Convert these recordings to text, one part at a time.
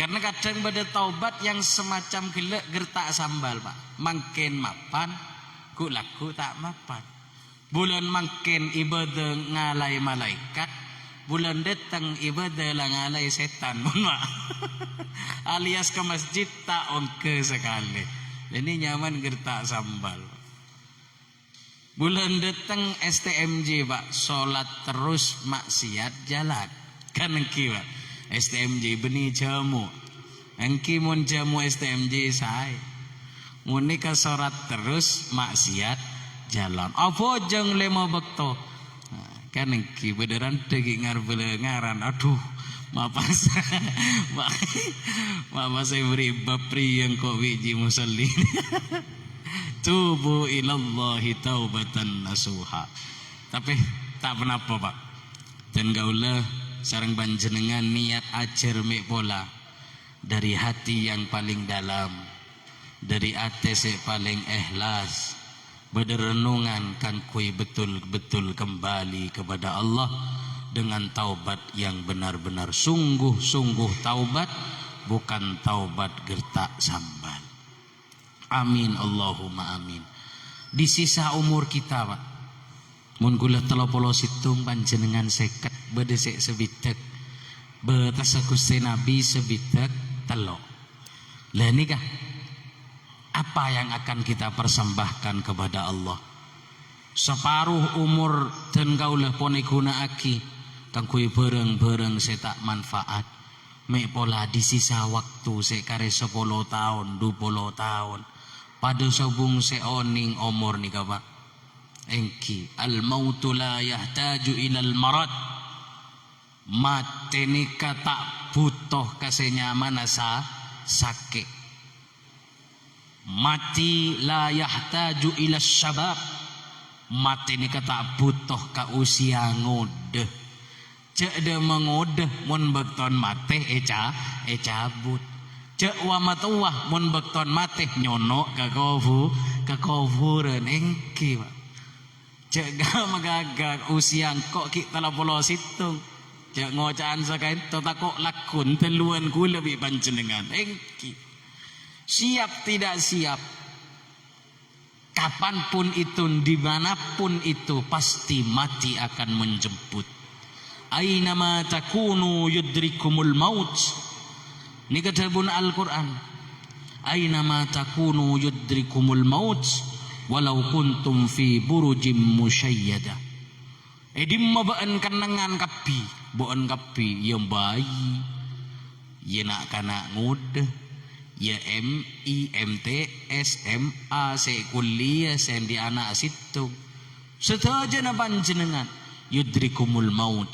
Karena kadang pada taubat yang semacam gelek gertak sambal pak, makin mapan ku laku tak mapan. Bulan makin ibadah ngalai malaikat, bulan datang ibadah lah ngalai setan. Alias ke masjid tak ongke sekali. Ini nyaman gertak sambal. Bulan datang STMJ pak, sholat terus maksiat jalan. Kan engki pak, STMJ benih jamu. Engki mun jamu STMJ saya. Muni ke sholat terus maksiat jalan. Apa jeng lema bekto. Kan engki beneran degi ngaran. Aduh, mapas. Mama saya beri bapri yang kok wiji musalli. Tubu ilallahi taubatan nasuha. Tapi tak kenapa pak. Dan gaulah sareng panjenengan niat ajar mek pola dari hati yang paling dalam, dari hati yang paling ikhlas, berrenungan kan kui betul-betul kembali kepada Allah dengan taubat yang benar-benar sungguh-sungguh taubat, bukan taubat gertak sambal. Amin Allahumma amin. Di sisa umur kita pak, mun kula 30 situng panjenengan seket bedesek sebitek, betas Gusti Nabi sebitek telok. Lah nikah apa yang akan kita persembahkan kepada Allah? Separuh umur dan kaulah poni gunakake kanggo bareng-bareng setak manfaat. Mek pola di sisa waktu sekare 10 tahun, 20 tahun. Pada sobung seoning umur nih pak. Engki al mautu la yahtaju ilal marad. Mati nika tak butuh kesenyaman sakit. Mati la yahtaju ilal syabab. Mati nika tak butuh ke usia ngode. Cek de mengode mun bekton mati cabut. Cek wa matuah mun bekton mati nyonok ke kuburan engki pak. Cek magagak usia kok kita 30 situng. Cek ngocaan sakain takok lakun teluan ku lebih panjenengan engki. Siap tidak siap, kapanpun itu, dimanapun itu, pasti mati akan menjemput. Ainama takunu yudrikumul maut. Ini ketabun Al-Quran. Ainama takunu yudrikumul maut walau kuntum fi burujim musyayyadah. Dimma baan kanangan kapi, baan kapi yang bayi, ya nak kana ngudah, ya MI, MTS, MA, kuliah, sendi anak situ. Setaja na panjenengan yudrikumul maut,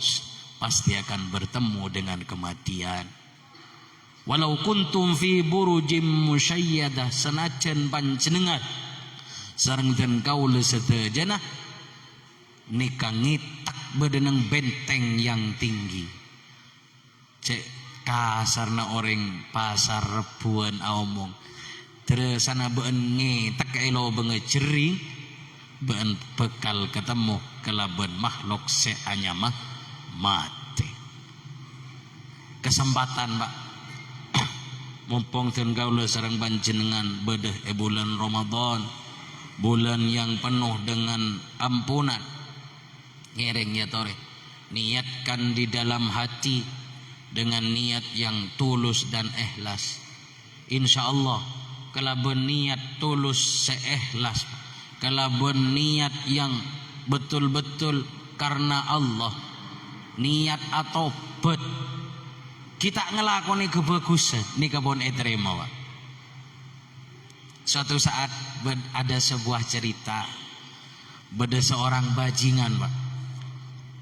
pasti akan bertemu dengan kematian. Walau kuntum fi burujim musyayyadah, senajan panjenengan sareng den kaula sedajana nikah ngitak bedeneng benteng yang tinggi. Cek kasarna orang pasar rebuan omong. Terus sana beun ngitak elo bengejering beun bekal ketemu kelaban makhluk seanyama mati. Kesempatan pak mumpung ten kaula sareng panjenengan bedeh bulan Ramadan, bulan yang penuh dengan ampunan. Ngereng ya tore, niatkan di dalam hati dengan niat yang tulus dan ikhlas. Insya Allah kalaban niat tulus seikhlas, kalaban niat yang betul-betul karena Allah, niat atau bet kita ngelakoni kebagusan ini kabon terima pak. Suatu saat ada sebuah cerita, beda seorang bajingan pak,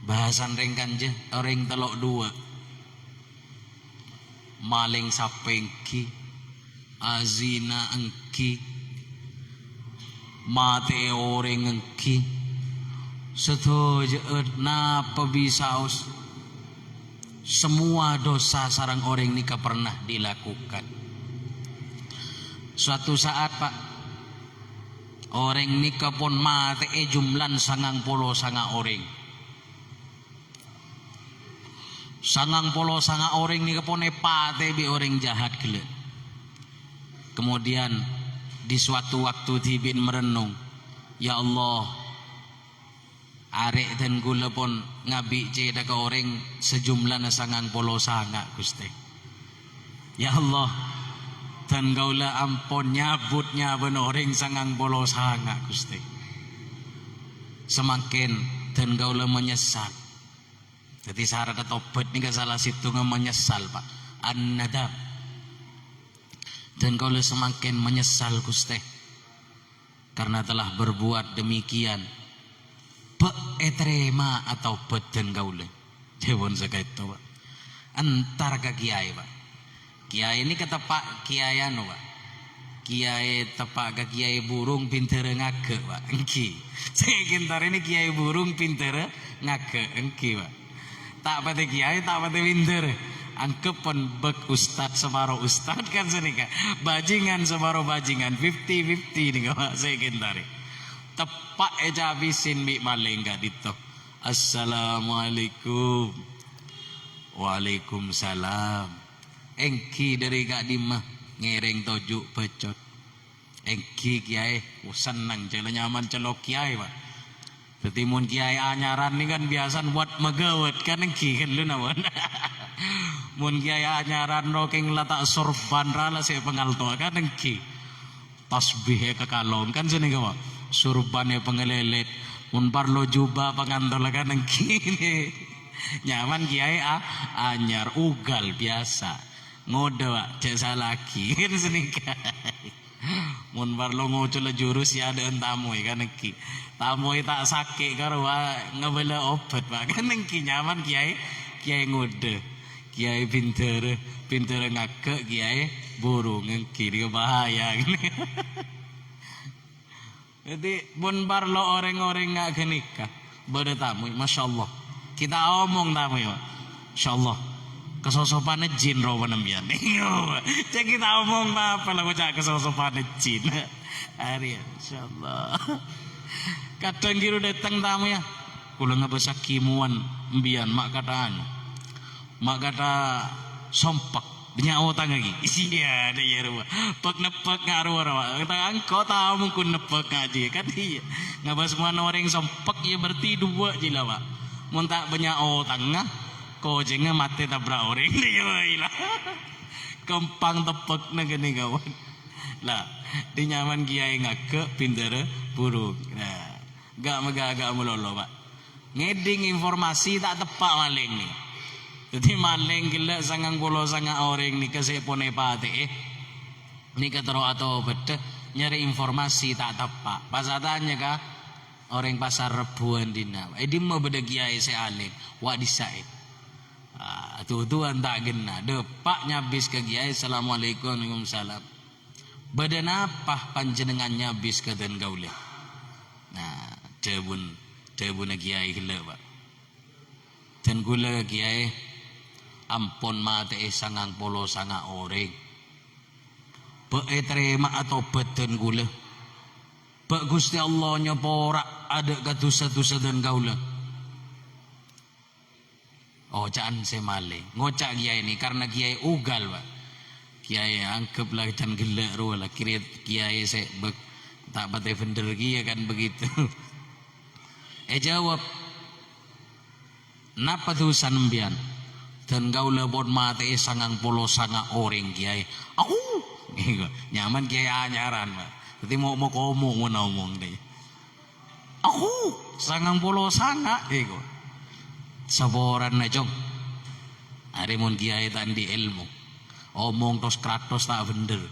bahasan ringkan je orang telok dua, maling sapengki, azina engki, mati orang engki, setoje napa bisa semua dosa sarang orang nikah pernah dilakukan. Suatu saat pak, orang nikah pun mati jumlan 90 orang. sangang polo sanga orang ni kepone pate bi orang jahat gila. Kemudian di suatu waktu tibin merenung, ya Allah, arek dan gula pun ngabi ceda ke orang sejumlah na sangang polo sanga Gusti. Ya Allah, dan gaula ampun nyabutnya ben orang sangang polo sanga Gusti. Semakin dan gaula menyesal. Jadi syarat tobat ni salah situ menyesal Pak. An-nadam. Dan gaula semakin menyesal Gusti karena telah berbuat demikian. Terima atau beden gaula. Jawon sekait tu Pak. Antar ke kiai Pak. Kiai ini kata Pak Kiai anu Pak. Kiai tepak ke Kiai burung pinter ngake Pak. Engki. Saya kintar ini Kiai burung pinter ngake engki Pak. Tak pati Kiai tak pati pinter. Angkep pun bek ustad separo ustad kan senika. Bajingan separo bajingan 50-50 nih Pak saya kintari. Tepak eja habisin mi maling gak dito. Assalamualaikum. Waalaikumsalam. Engki dari gak dimah ngereng tojuk pecot. Engki Kiai senang celo nyaman celo Kiai Pak. Ketimun Kiai anyaran ni kan biasa buat megawat kan engki kan lu nawan. Mun Kiai anyaran roking letak sorban rala saya pengalto kan engki. Tasbih ke kalong kan sini kawan. Surbannya pengelelet. Mun parlo jubah pengantol kan engki. Nyaman Kiai anyar ugal biasa. Ngode Pak cek salaki kan sini kan. Mun parlo ngocol jurus ya ada entamu kan engki. Tamu tak sakit karo ngebela obat Pak kan engki nyaman Kiai ngode. Kiai pinter ngake Kiai burung engki dia bahaya gini. Jadi mun parlo orang-orang ngak kenikah beda tamu Masya Allah. Kita omong tamu ya Masya Allah. Kesosopannya jin roh penembian. Cek kita omong apa lah cak kesosopannya jin. Hari Masya Allah. Kadang kira datang tamu ya. Kula ngebasa kimuan mbian mak kataan. Mak kata sompak nyawa tangga lagi. Iya ada ya rumah. Pek nepek ngaruh rumah. Kata engkau tahu mungkin nepek aja kan iya. Ngebas mana orang sompak ya berarti dua je lah Pak. Muntak banyak tangga. Kau jenga mati tabrak orang dia lah. Kempang tepek negeni kawan. Lah di nyaman Kiai ngake pinter buruk. Nah, gak melolo Pak. Ngeding informasi tak tepak maling nih. Jadi maling gila sangang pulau sangang orang ni kesepone pate ni ketero atau beda nyari informasi tak tepak. Pasatanya kah orang pasar rebuan dina. Di mau beda Kiai sealim wa disaid. Tuhan tak gena depak nyabis ke Kiai assalamualaikum waalaikumsalam. Badan apa panjenengan nyabis ke dan gaule. Nah debun Kiai gila Pak. Dan gula Kiai ampun mate sangang polo sanga orang. Terima atau beten gula. Pak Gusti Allah nyoporak ada katusa-tusa dan gaula. Oh caan semale ngocak Kiai ini karena Kiai ugal Pak. Kiai angkeplah can gelak rulah kirit Kiai se tak pakai vendor Kiai kan begitu. Jawab napa tusan mbian dan gaula bon mate sangang polo sanga orang Kiai. Aku nyaman Kiai anyaran Pak. Jadi mau ngomong deh. Aku sangang polo sanga ego. Saboran na jong. Hari mun Kiai tandi ilmu. Omong tos kratos tak bener.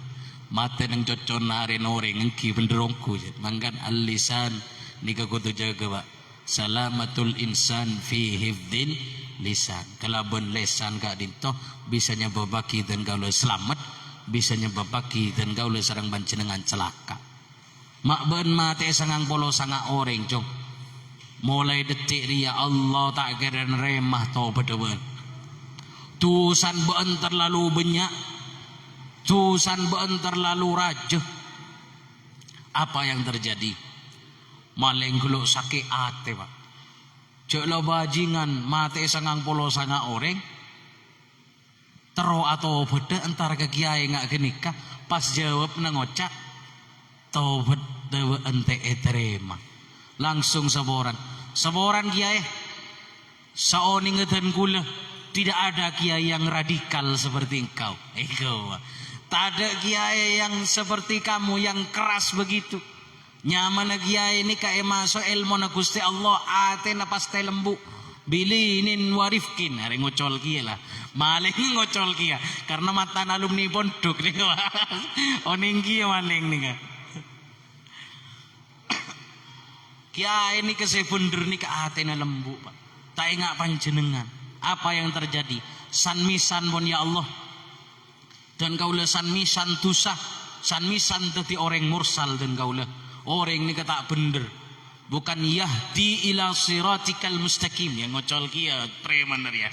Mate nang cocon hari noreng engki benderongku. Mangkan al-lisan nika kudu jaga Pak. Salamatul insan fi hifdin lisan. Kalaban lisan kak dinto bisanya babaki dan gaula selamat, bisanya babaki dan gaula sarang bancenengan celaka. Mak ben mate sangang polo sanga orang jong. Mulai detik ria Allah tak kira remah tau bedewan. Tusan beun terlalu banyak. Tusan beun terlalu raja. Apa yang terjadi? Maling guluk sakit ate Pak. Cek lo bajingan mate sangang polo sanga orang. Tero atau beda antara ke kiai ngak genika pas jawab nangocak tobat dewa ente terima langsung seboran kiai saoni ngeden kula tidak ada kiai yang radikal seperti engkau. Tak ada kiai yang seperti kamu yang keras begitu. Nyaman kiai ini kayak masuk ilmu na Gusti Allah ate na paste lembu bilinin warifkin hari ngocol kia lah maling ngocol kia karena mata alumni pondok nih oning kia maling nih kiai ini kesebunder nih ke ate na lembu pak tak ingat panjenengan apa yang terjadi sanmisan pun ya Allah dan kaulah sanmisan dosa sanmisan teti orang mursal dan kaulah orang ini kata bener bukan yahdi ila siratikal mustaqim yang ngocol kia preman ya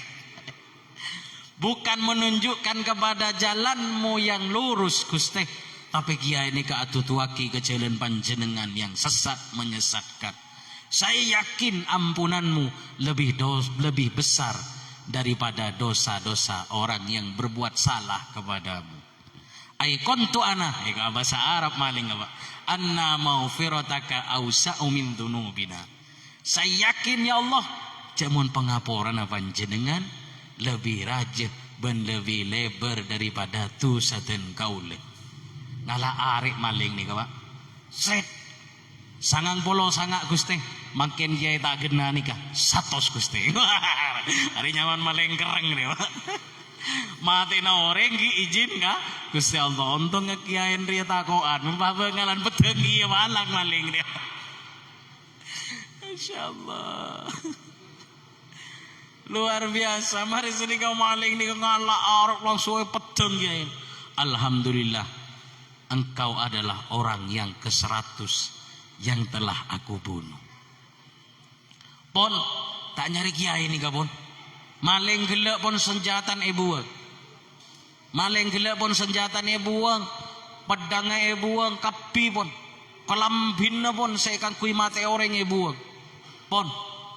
bukan menunjukkan kepada jalanmu yang lurus Gusti tapi kia ini keatutuaki ke jalan panjenengan yang sesat menyesatkan. Saya yakin ampunanmu lebih besar daripada dosa-dosa orang yang berbuat salah kepadamu. Ai kuntu ana bahasa Arab maling apa anna maufirataka ausa'u min dzunubina. Saya yakin ya Allah jamun pengapuran panjenengan lebih rajih dan lebih lebar daripada dosa dan kaule. Ngalah arek maling nih Pak. Set sangang polo sangak Gusti makin kiai tak gena nikah 100 Gusti. Hari nyaman maling kereng nih Pak. Mati na orang ki izin ka Gusti Allah untung ngekiain ria takoan membabengalan petengi ya malang maling dia. Insyaallah luar biasa mari sini kau maling ni ngalah arok langsung pedeng ya. Alhamdulillah engkau adalah orang yang ke-100 yang telah aku bunuh. Pon tak nyari kiai ni kapon. Maling gelak pun senjatan buang. Maling gelak pun senjatan buang. Pedangnya buang, kapi pun. Kelambinnya pun saya kan kui mate orang buang. Pon,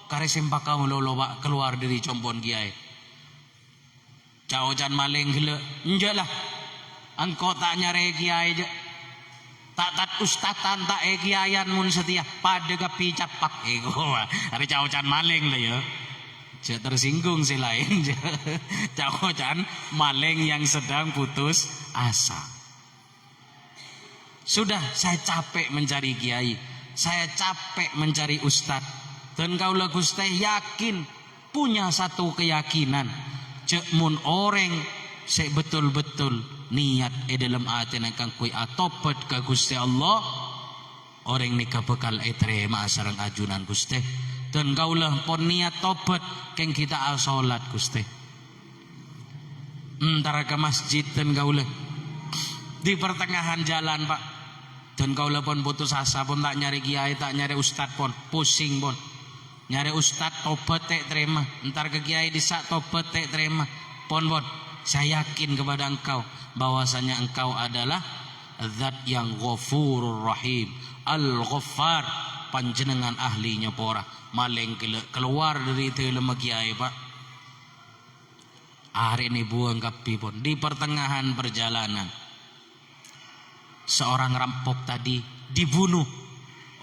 kare sempaka melolo pak keluar dari compon kiai. Caucan maling gelak, enggak lah. Engkau tak nyari kiai aja. Tak ustatan tak kiaian mun setia pada kapi capak hari caucan maling lah ya. Jangan tersinggung si lain. Caucan maling yang sedang putus asa. Sudah saya capek mencari kiai, saya capek mencari ustad. Dan kaulah Gusti yakin punya satu keyakinan, cek mun orang saya betul-betul niat dalam hati nakang kui atopat ke Gusti Allah, orang nikah bekal terima sareng ajunan Gusti. Dan kaulah pon niat tobat keng kita salat Gusti. Antara ke masjid dan kaulah di pertengahan jalan Pak. Dan kaulah pon putus asa pun tak nyari kiai, tak nyari ustad pon, pusing pon. Nyari ustad tobat tak terima, entar ke kiai disak tobat tak terima. Pon. Saya yakin kepada engkau bahwasanya engkau adalah Zat yang Ghafurur Rahim, Al-Ghaffar, panjenengan ahlinya pora. Maling keluar dari telema kiai Pak. Hari ini buang kapi pun di pertengahan perjalanan seorang rampok tadi dibunuh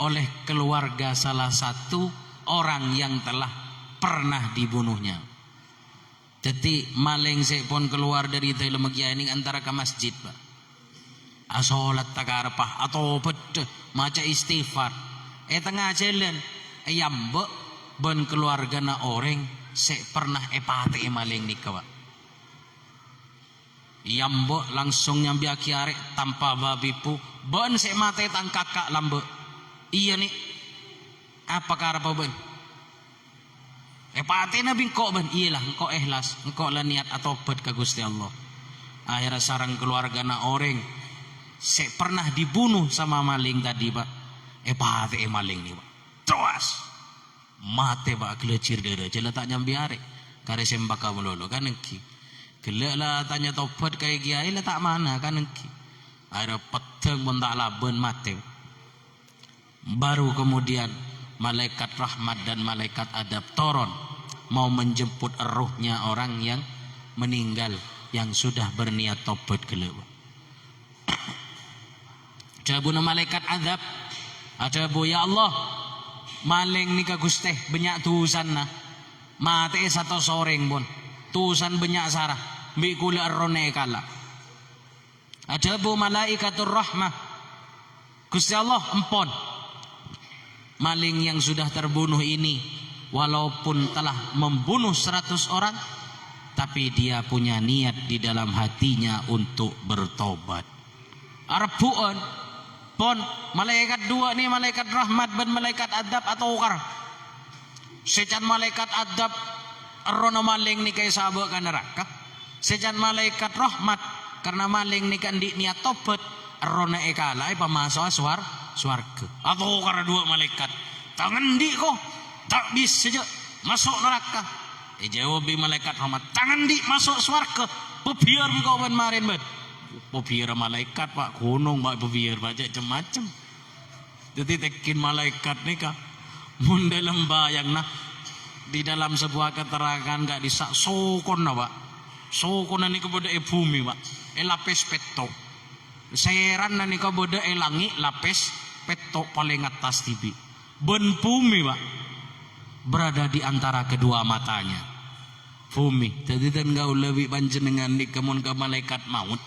oleh keluarga salah satu orang yang telah pernah dibunuhnya. Jadi maling saya pun keluar dari telema kiai ini antara ke masjid Pak. Asolat takarpah atau beda maca istighfar. Tengah jalan ayambe ben keluarga na orang se pernah pate maling ni kawa. Yambe langsung nyambi akiarek tanpa babipu ben se mate tang kakak lambe. Iya nih apa karapa ben? Pate na bingko ben iyalah engkau ikhlas engkau lah niat atau bet ke Gusti Allah. Akhirnya sarang keluarga na orang se pernah dibunuh sama maling tadi Pak. Pate maling ni Pak. Terus mate Pak kelecir dada jela tak nyambi arek kare sembaka melolo kan engki gelek lah tanya tobat kayak kiai lah tak mana kan engki ada peteng pun tak laben mate. Baru kemudian malaikat rahmat dan malaikat adab turun mau menjemput ruhnya orang yang meninggal yang sudah berniat tobat gele. Jabuna malaikat azab, ada bu ya Allah, maling nika Gusti banyak tusan na, mati satu soreng pun, tusan banyak sarah, bikula arrone kala. Ada bu malaikatur rahmah, Gusti Allah empon, maling yang sudah terbunuh ini, walaupun telah membunuh 100 orang, tapi dia punya niat di dalam hatinya untuk bertobat. Arbuan pon malaikat dua nih, malaikat rahmat dan malaikat adab atau ukar. Sejan malaikat adab rono maling nih kayak sahabat kan neraka. Sejan malaikat rahmat karena maling nih kan di niat tobat rono ekalai pamaswa swarga. Atau ukar dua malaikat. Tangan di kok tak bisa saja masuk neraka. Jawab malaikat rahmat, tangan di masuk swarga. Pebiar kau ben marin ben. Pebiar malaikat pak gunung pak pebiar baca macam. Jadi tekin malaikat nih kak, mun dalam bayang nah di dalam sebuah keterangan gak disak sokon nah pak, sokon nih kepada bumi pak, lapis petok, seran nih kepada langi lapis petok paling atas tibi, ben bumi pak berada di antara kedua matanya, bumi. Jadi dan kau lebih panjenengan nih kemun ke malaikat maut.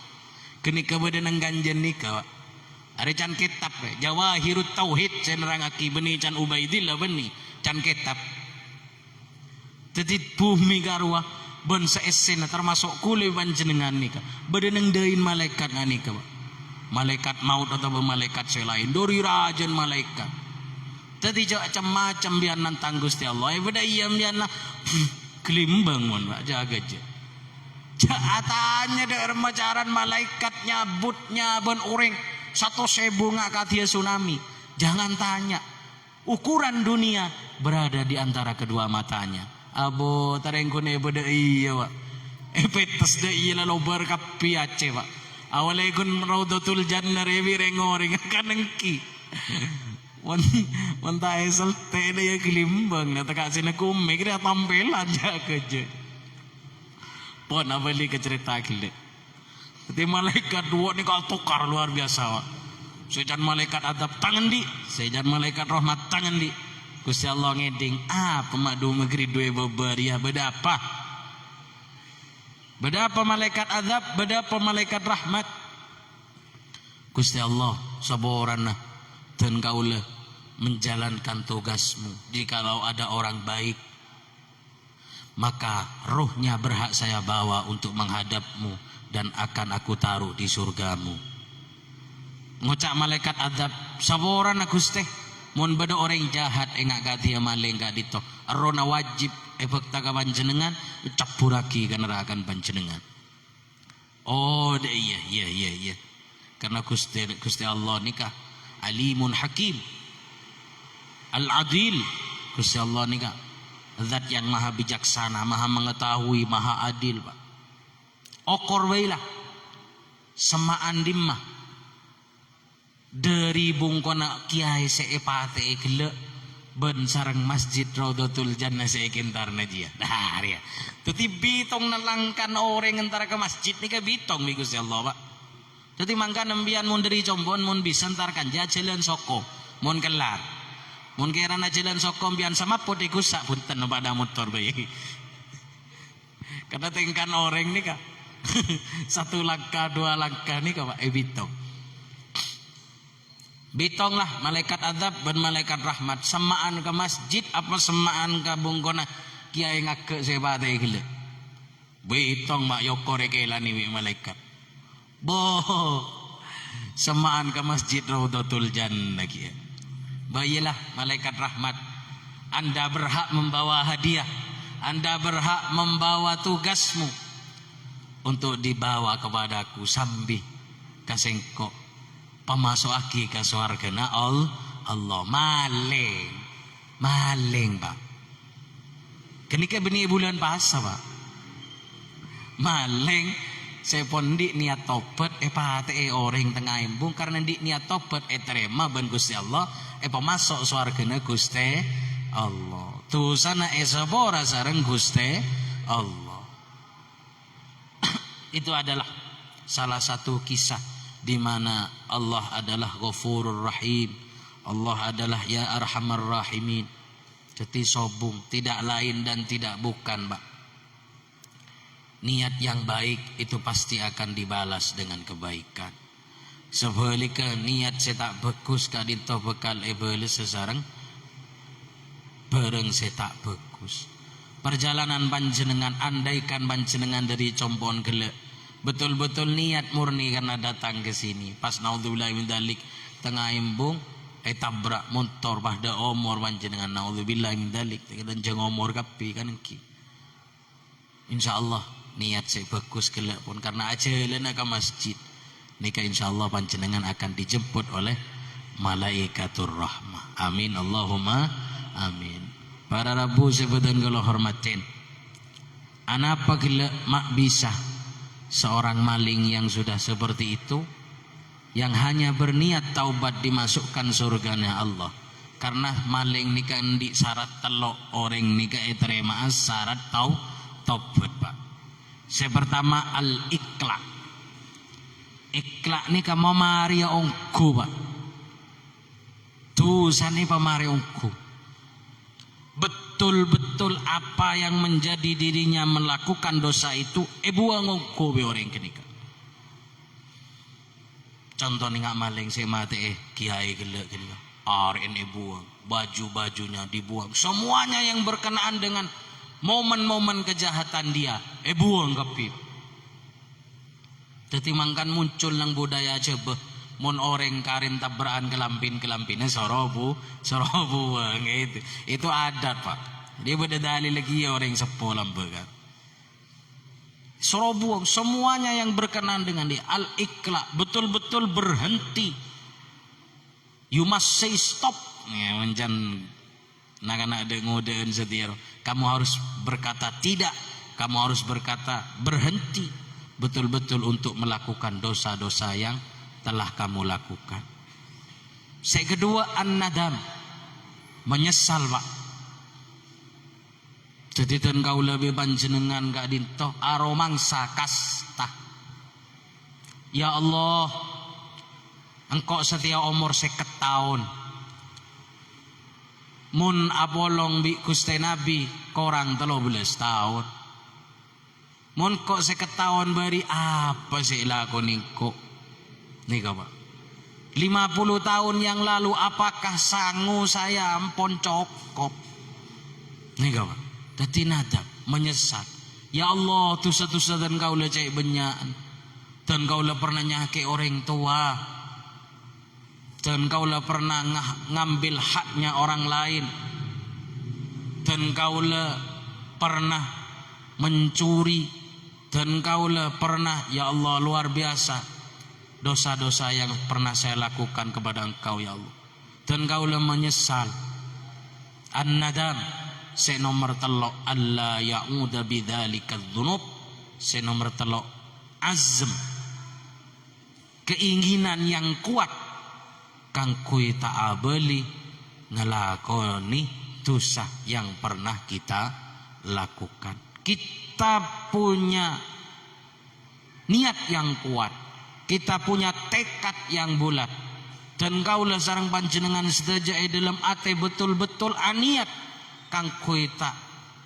Kini kemudian nengganjen nikah, ada can kitab, Jawahirut Tauhid, saya nerangaki beni can Ubaidillah beni can kitab. Jadi bumi karwa ben seesen termasuk kuli panjenengan nikah, bedeneng dein malaikat nikah, malaikat maut atau malaikat selain, dori rajan malaikat. Jadi macam-macam biar nantang Gusti Allah, beda iya biar kelimbang mon pak jaga je. Jahatannya dari remajaran malaikat nyabutnya ben uring 1.000 ngak katia tsunami. Jangan tanya, ukuran dunia berada di antara kedua matanya. Abo tarengkune beda iya pak, petes de iya lalu berkapi ace pak. Awalnya kun raudatul jannah rewi rengoring kanengki. Wanta esel tene ya kelimbang, nata kasih nakume kira tampil aja kerja. Pon abali ke cerita kile. Jadi malaikat dua ni kau tukar luar biasa wak. Sejan malaikat adab tangan di, sejan malaikat rahmat tangan di. Gusti Allah ngeding, pemadu negeri dua beberia beda apa? Beda apa malaikat adab, beda apa malaikat rahmat? Gusti Allah saborana dan kaulah menjalankan tugasmu. Jikalau ada orang baik, maka rohnya berhak saya bawa untuk menghadapmu dan akan aku taruh di surgamu. Ngucap malaikat adab saboran aku Gusti, mun beda orang jahat engak gati maling gak dito arona wajib efekta ka panjenengan capuraki ka nerakan panjenengan. Oh iya karena Gusti Allah nikah alimun hakim al-adil. Gusti Allah nikah zat yang maha bijaksana, maha mengetahui, maha adil pak. Okor wailah semaan dimah dari bungkona kiai seepate gele ben sarang masjid Raudatul Jannah seekintar najia. Nah ya, tuti bitong nalangkan orang antara ke masjid ni ke bitong bi Gusti Allah pak. Jadi mangka nembian mun dari combon mun bisa antarkan jalan soko mun kelar. Mun kira na jalan sokom bian sama potikus sak punten pada motor bayi. Karena tingkan orang nih kak, 1 langkah 2 langkah nih kak pak, bitong. Bitong lah malaikat adab dan malaikat rahmat semaan ke masjid apa semaan ke bungkona kiai ngake sebate gile. Bitong mak yokore kelani wi malaikat. Boh semaan ke masjid Raudatul Jannah kiai. Bayilah malaikat rahmat, Anda berhak membawa hadiah, Anda berhak membawa tugasmu untuk dibawa kepadaku sambil kasengko pemasuk aki ke surga na Allah maling pak. Kenika benih bulan puasa pak, maling sepondi niat tobat pate orang tengah embung karena di niat tobat terima ben Gusti Allah pemasuk swargana Gusti Allah. Tu sana sabora sareng Gusti Allah. Itu adalah salah satu kisah di mana Allah adalah Ghafurur Rahim. Allah adalah Ya Arhamar Rahimin. Jadi sobung, tidak lain dan tidak bukan, Pak. Niat yang baik itu pasti akan dibalas dengan kebaikan. Sebaliknya niat saya tak bagus kadito bekal ebele sesarang bareng saya tak bagus. Perjalanan panjenengan, andaikan panjenengan dari Compon Gelek betul-betul niat murni karena datang ke sini, pas naudzubillah min dzalik tengah embung tabrak motor pada omor panjenengan, naudzubillah min dzalik dan jeng omor kapi kan ki. Insyaallah niat saya bagus gelek pun karena ajalan ke masjid nika insyaallah panjenengan akan dijemput oleh malaikatur rahmah. Amin Allahumma amin. Para rabu sebedan kalau hormatin, anapa gila mak bisa seorang maling yang sudah seperti itu, yang hanya berniat taubat dimasukkan surganya Allah. Karena maling nikah di syarat telok orang nikah terima syarat taubat, Pak. Yang pertama al-iqla. Iqla nikah mau maria ongku, Pak. Tusani pamari ongku. Betul-betul apa yang menjadi dirinya melakukan dosa itu buang ongko be orang kenika. Contoh nih nggak maling saya mati kiai gelek kenika. RN buang, baju-bajunya dibuang, semuanya yang berkenaan dengan momen-momen kejahatan dia buang kapit. Jadi mangkan muncul nang budaya coba mon orang karin tabrakan kelampinnya sorobu gitu. Itu adat, Pak. Dia beda dalil lagi ya orang sepo lambekan. Sorobu semuanya yang berkenan dengan dia al-iqla, betul-betul berhenti. You must say stop. Ya menjan nak ada ngodeun setir. Kamu harus berkata tidak, kamu harus berkata berhenti. Betul-betul untuk melakukan dosa-dosa yang telah kamu lakukan. Yang kedua an-nadam, menyesal, Pak. Jadi dan kau lebih panjenengan gak dintoh aromangsa kasta. Ya Allah, engkau setia umur 50 tahun. Mun apolong bi Gusti Nabi korang 13 tahun. Mun kok 50 tahun beri apa sih lakoniku? Nih Pak, 50 tahun yang lalu apakah sangu saya ampun cokop? Nih Pak, dadi nadam menyesal. Ya Allah, dosa-dosa dan kau lecek banyak, dan kau pernah nyake orang tua, dan kau pernah ngambil haknya orang lain, dan kau pernah mencuri, dan kau pernah, ya Allah luar biasa dosa-dosa yang pernah saya lakukan kepada engkau ya Allah, dan kau menyesal. An-nadam se nomor telok alla ya'uda bidzalika dzunub. Se nomor telok azm, keinginan yang kuat kang kui ta'abeli ngelakoni dosa yang pernah kita lakukan. Kita punya niat yang kuat, kita punya tekad yang bulat, dan kaulah sareng panjenengan sedaja dalam ate betul-betul aniat kang kuita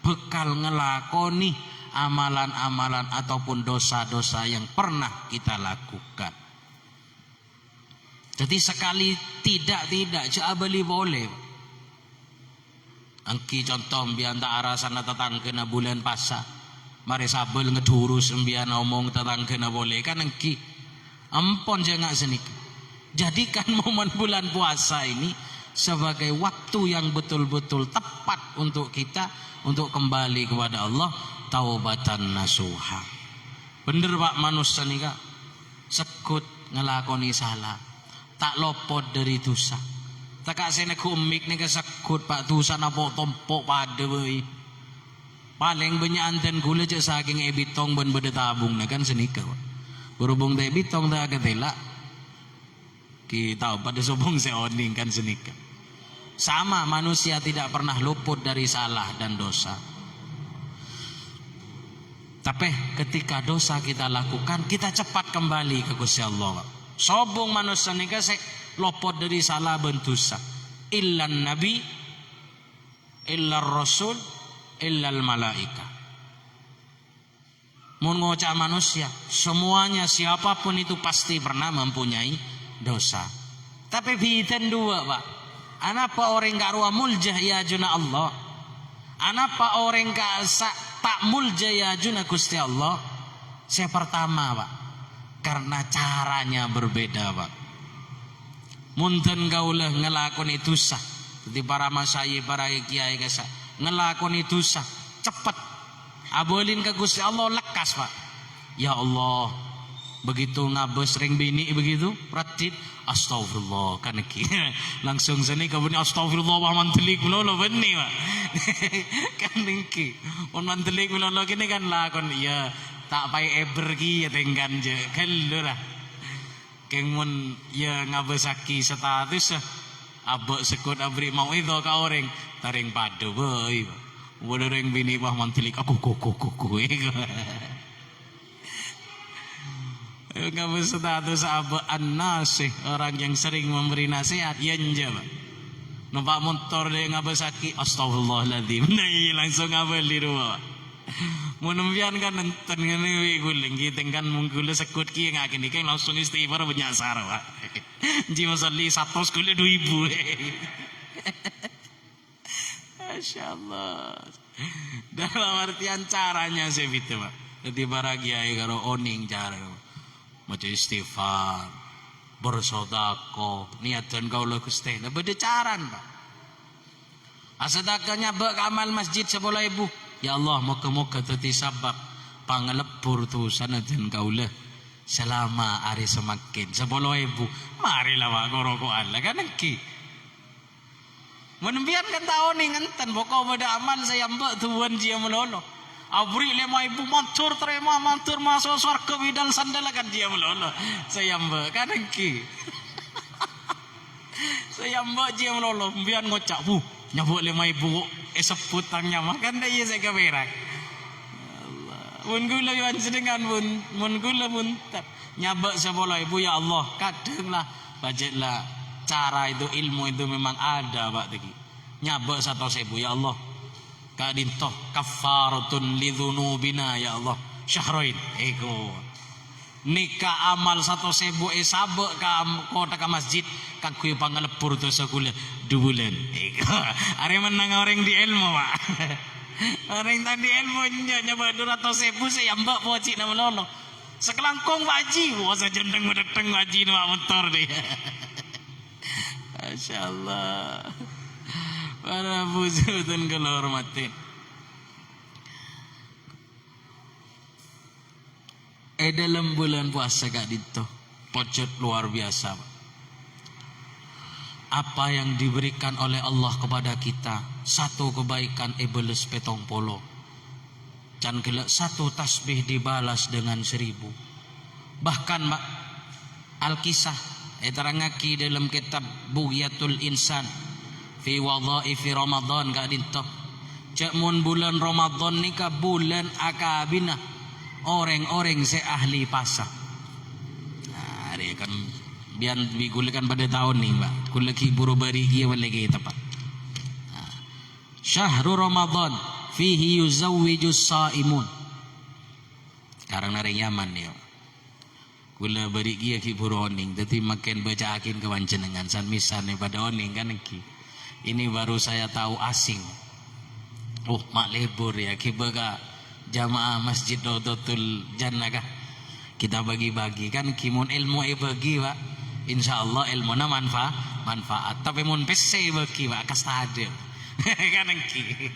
bekal ngelakoni amalan-amalan ataupun dosa-dosa yang pernah kita lakukan. Jadi sekali tidak jabali boleh. Angki contoh mbian tak arasana tetangkena bulan pasa, mari sabel ngedurus mbian ngomong tetangkena boleh kan angki ampun jangan senik. Jadikan momen bulan puasa ini sebagai waktu yang betul-betul tepat untuk kita untuk kembali kepada Allah, taubatan nasuha. Bener Pak manusia nih Kak, sekut ngelakoni salah, tak lopot dari dosa. Tak kasih nek umik nih sekut Pak dosa napa tompok pada boy. Paling banyak anten gula cek saking ebitong ben beda tabung nih kan senika. Berhubung teh bitong tak ketela kita pada sobong seoning kan senika. Sama manusia tidak pernah luput dari salah dan dosa. Tapi ketika dosa kita lakukan, kita cepat kembali ke Gusti Allah. Sobong manusia nika sek lopot dari salah bentusa. Illan nabi, illar rasul, illal malaika. Mun ngocak manusia, semuanya siapapun itu pasti pernah mempunyai dosa. Tapi biten dua, Pak. Anapa orang karua muljah ya juna Allah? Anapa orang kasa tak muljaya juna Gusti Allah? Saya pertama, Pak, karena caranya berbeda, Pak. Munten kaulah ngelakon itu sah. Seperti para masyayi, para kiai kasa ngelakon itu sah, cepat. Abolin ke Gusti Allah lekas, Pak. Ya Allah, begitu ngabes ring bini begitu, pratit astagfirullah kan iki. Langsung sini kabuni astagfirullah wa mantelik melolo benih, Pak. Kan iki. On mantelik melolo kini kan lakon ya tak pai eber ki ya tenggan je. Kalura. Keng mun ya ngabesaki status abek sekut abri mau itu ka orang taring padu boy. Bodo ring bini wa mantelik aku Kamu status abah an-nasih, orang yang sering memberi nasihat, ya njaba. Numpak motor dia ngabasaki, astagfirullahaladzim. Nah, langsung ngabal di rumah. Menumpian kan nonton ngene guling kita kan mungkule sekut ki ngakin iki langsung istighfar benyasar, Pak. Ji masalli 100 kule 2000. Masyaallah. Dalam artian caranya sih gitu, Pak. Jadi para kiai karo oning cara maca istighfar, bersedekah, niatan kaula Gusti. Lah beda caran, Pak. Asadakanya bek amal masjid 10.000. Ya Allah, moga-moga dadi sabab pangalepur tusan dan kaula selama hari semakin 10.000. Marilah Pak korokoan lah kan iki. Menumpian kan tahun ni ngenten pokok pada amal saya mbak tuan dia melolo. Abri 5.000 matur terima matur masuk surga bidal sandal kan dia melolo. Saya mbak kan engki. Saya mbak dia melolo. Biar ngocak nyabuk 5.000 sebut tangnya makan dah iya saya keberak. Mun gula yuan sedengan mun gula mun nyabak 10.000 ya Allah kadanglah budgetlah cara itu ilmu itu memang ada Pak tadi. Nyabak 100.000 ya Allah. Kadintoh kafaratun lidzunubina ya Allah syahrain ego nikah amal 100.000 sabak ka kota ka masjid kanggo pangalepur dosa kula 2 bulan ego are menang orang di ilmu, Pak. Orang tadi ilmu nyoba 200.000 saya mbak poci nama lolo sekelangkong Pak Haji wasa jendeng datang Pak Haji nama motor deh. Masyaallah. Para bujutun kalau hormatin. Dalam bulan puasa kak dito pojok luar biasa. Apa yang diberikan oleh Allah kepada kita, satu kebaikan iblis 70. Dan gelak satu tasbih dibalas dengan 1000. Bahkan Al-Kisah terangaki dalam kitab Bughyatul Insan fi wadhaifi Ramadan kak dinto. Cak mun bulan Ramadan ni ka bulan akabina orang-orang se ahli pasar. Nah, dia kan biar digulikan pada tahun ni, Pak. Kulaki buru bari kia lagi kita, Pak. Syahrul Ramadan fihi yuzawwijus saimun. Sekarang nari nyaman dia. Kula bari kia ki buru oning, tapi makin baca akin kewancenengan san misalnya pada oning kan ki. Ini baru saya tahu asing. Oh, mak lebur ya kibaga jamaah Masjid Daudatul Jannah kah? Kita bagi-bagi kan kimun ilmu bagi, Pak. Insyaallah ilmunya manfaat. Tapi mun pese bagi, Pak, kastade. Kan engki.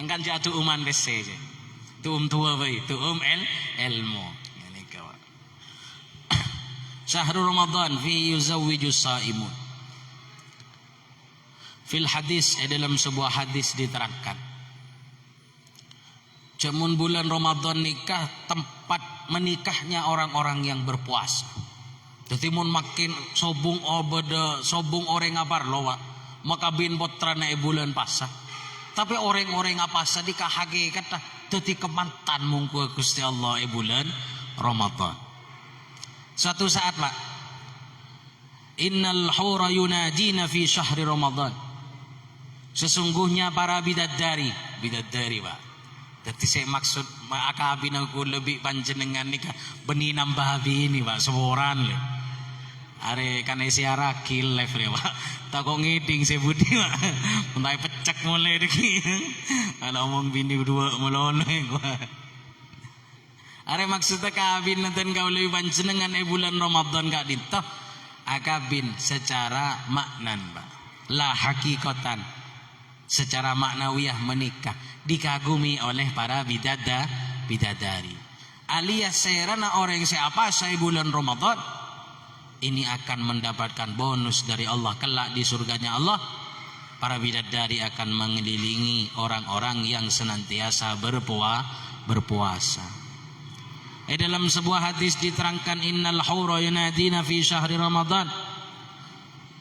Engkan jatuh uman pese je. Tuum tua bae, tuum ilmu. Ini kawan. Syahrul Ramadan fi yuzawwijus saimun. Fil hadis dalam sebuah hadis diterangkan jamun bulan Ramadan nikah tempat menikahnya orang-orang yang berpuasa. Jadi mun makin sobung orang ngapar loa maka bin potra na bulan puasa. Tapi orang-orang ngapasa di kahage kata Tuti kemantan mungku Gusti Allah bulan Ramadan. Suatu saat Pak, innal hura yunadina fi syahri Ramadan. Sesungguhnya para bidadari Pak. Jadi saya maksud akabin aku lebih panjenengan nih benih nambah ini Pak seboran le. Are kan isi arakil live le Pak. Tak kok ngiding saya budi Pak. Mulai pecek mulai deki. Kalau ngomong bini dua melono gua. Are maksudnya akabin nanten kau lebih panjenengan bulan Ramadan kak dintoh. Akabin secara maknan Pak. La hakikatan. Secara maknawiyah menikah dikagumi oleh para bidadari alias serana orang siapa saya bulan Ramadan ini akan mendapatkan bonus dari Allah kelak di surganya Allah. Para bidadari akan mengelilingi orang-orang yang senantiasa berpuasa. Dalam sebuah hadis diterangkan innal hura yunadina fi syahri Ramadan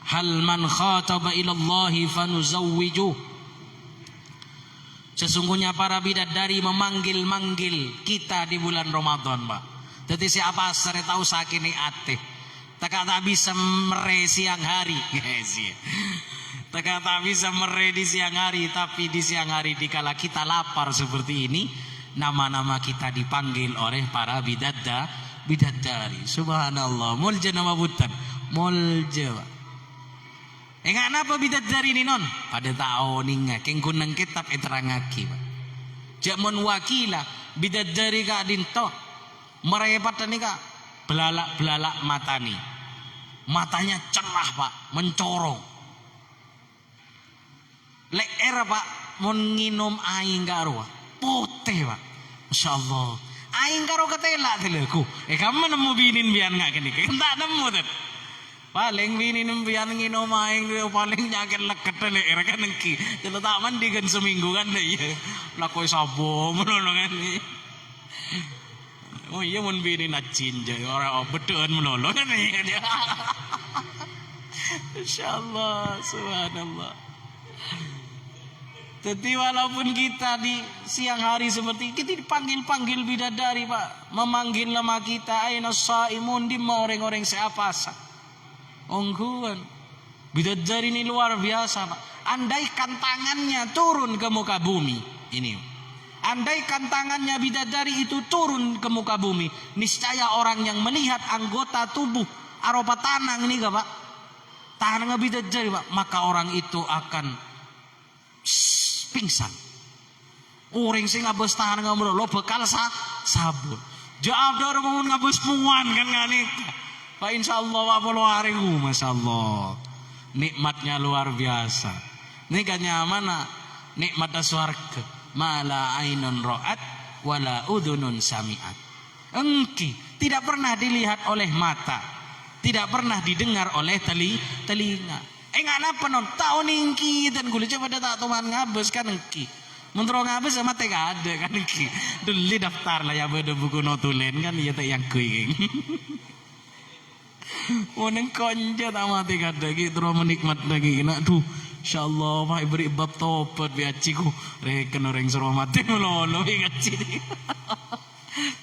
hal man khataba ila Allah fanuzawwijuh. Sesungguhnya para bidadari memanggil-manggil kita di bulan Ramadan Pak. Jadi siapa sare tahu sakini ate. Tak bisa mere siang hari. Tak bisa mere di siang hari, tapi di siang hari dikala kita lapar seperti ini, nama-nama kita dipanggil oleh para bidadari. Subhanallah. Mulja nama butan. Mulja Pak. Enggak napa bidadari ini non pada tahu ninga kengkunang kitab iterangaki Pak. Jak mon wakila bidadari ka dinto merepatan nika belalak matani. Matanya cerah Pak, mencorong. Leer Pak mon nginum aing karo putih Pak. Masyaallah. Aing karo ketela teleku. Kamu nemu binin bian enggak kene? Tak nemu tuh. Paling bini nembian nginom aing paling nyakit leket leer kan engki. Kalau tak mandi kan seminggu kan ya. Lakoi sabo menolong kan. Oh iya mun bini nacin je orang bedeun menolong kan ya. Insyaallah subhanallah. Jadi walaupun kita di siang hari seperti kita dipanggil-panggil bidadari Pak, memanggil nama kita aina shaimun di orang-orang siapa sah. Ongguan bidadari ini luar biasa Pak. Andaikan tangannya turun ke muka bumi ini, andaikan tangannya bidadari itu turun ke muka bumi, niscaya orang yang melihat anggota tubuh aropa tanang ini Pak, tangan bidadari Pak, maka orang itu akan pingsan. Orang sing ngabes tangan ngamro lo bekal sabun. Jawab dor mau ngabes puan kan ngane. Pak insyaallah apa luar itu, masyaallah. Nikmatnya luar biasa. Ini kan mana nikmat surga. Mala ainun ra'at wala udhunun sami'at. Engki tidak pernah dilihat oleh mata, tidak pernah didengar oleh telinga. Enggak napa non tahu ningki dan kulit coba tak teman ngabes kan engki. Mentro ngabes sama teh ada kan engki. Dulu daftar lah ya beda buku notulen kan ya teh yang kuing. Uneng konja tamati kada gitu menikmat lagi nak tuh insyaallah Pak beri bab topat biaciku reken orang suruh mati melolo ngaci.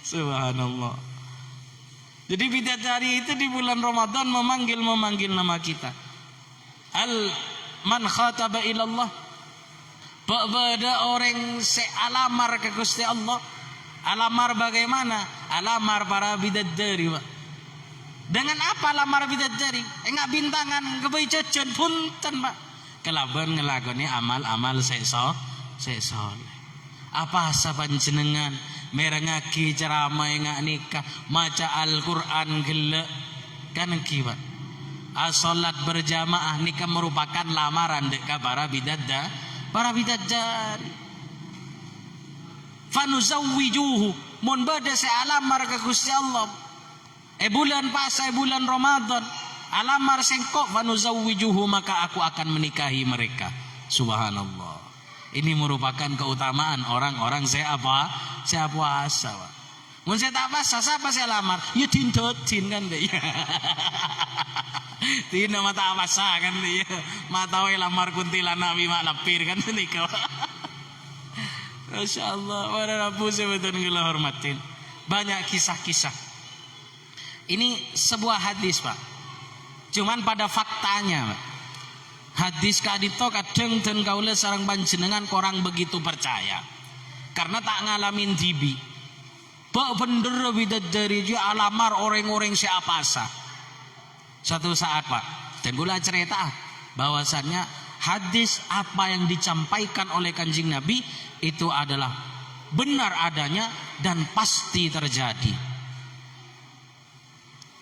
Subhanallah. Jadi bidadari itu di bulan Ramadan memanggil nama kita. Al man khataba ilallah. Pada orang sealamar ke Gusti Allah. Alamar bagaimana? Alamar para bidadari Pak. Dengan apa lamar bidadari? Enggak bintangan kebai cecen punten Pak. Kelaban ngelagoni amal-amal seso. Apa saban jenengan merengaki ceramah enggak nikah, maca Al-Qur'an gele kan ki Pak. Salat berjamaah nikah merupakan lamaran deka para bidadari. Fanuzawwijuhu mun bada sealamar ke Gusti Allah. Bulan puasa bulan Ramadan alamar sengkok fanuzawwijuhu maka aku akan menikahi mereka. Subhanallah. Ini merupakan keutamaan orang-orang saya puasa. Mun saya tak puasa siapa saya lamar? Ya dindotin kan deh. Tina mata puasa kan dia. Mata we lamar kuntilanak mak lapir kan nikah. Masya Allah, pada rabu sebetulnya kita hormatin. Banyak kisah-kisah. Ini sebuah hadis Pak. Cuman pada faktanya Pak, hadis kadito kadang dan kaula sarang panjenengan korang begitu percaya. Karena tak ngalamin dibi. Pak bener bidadari dia alamar orang-orang siapa sah. Suatu saat Pak, dan gula cerita bahwasannya hadis apa yang disampaikan oleh Kanjeng Nabi itu adalah benar adanya dan pasti terjadi.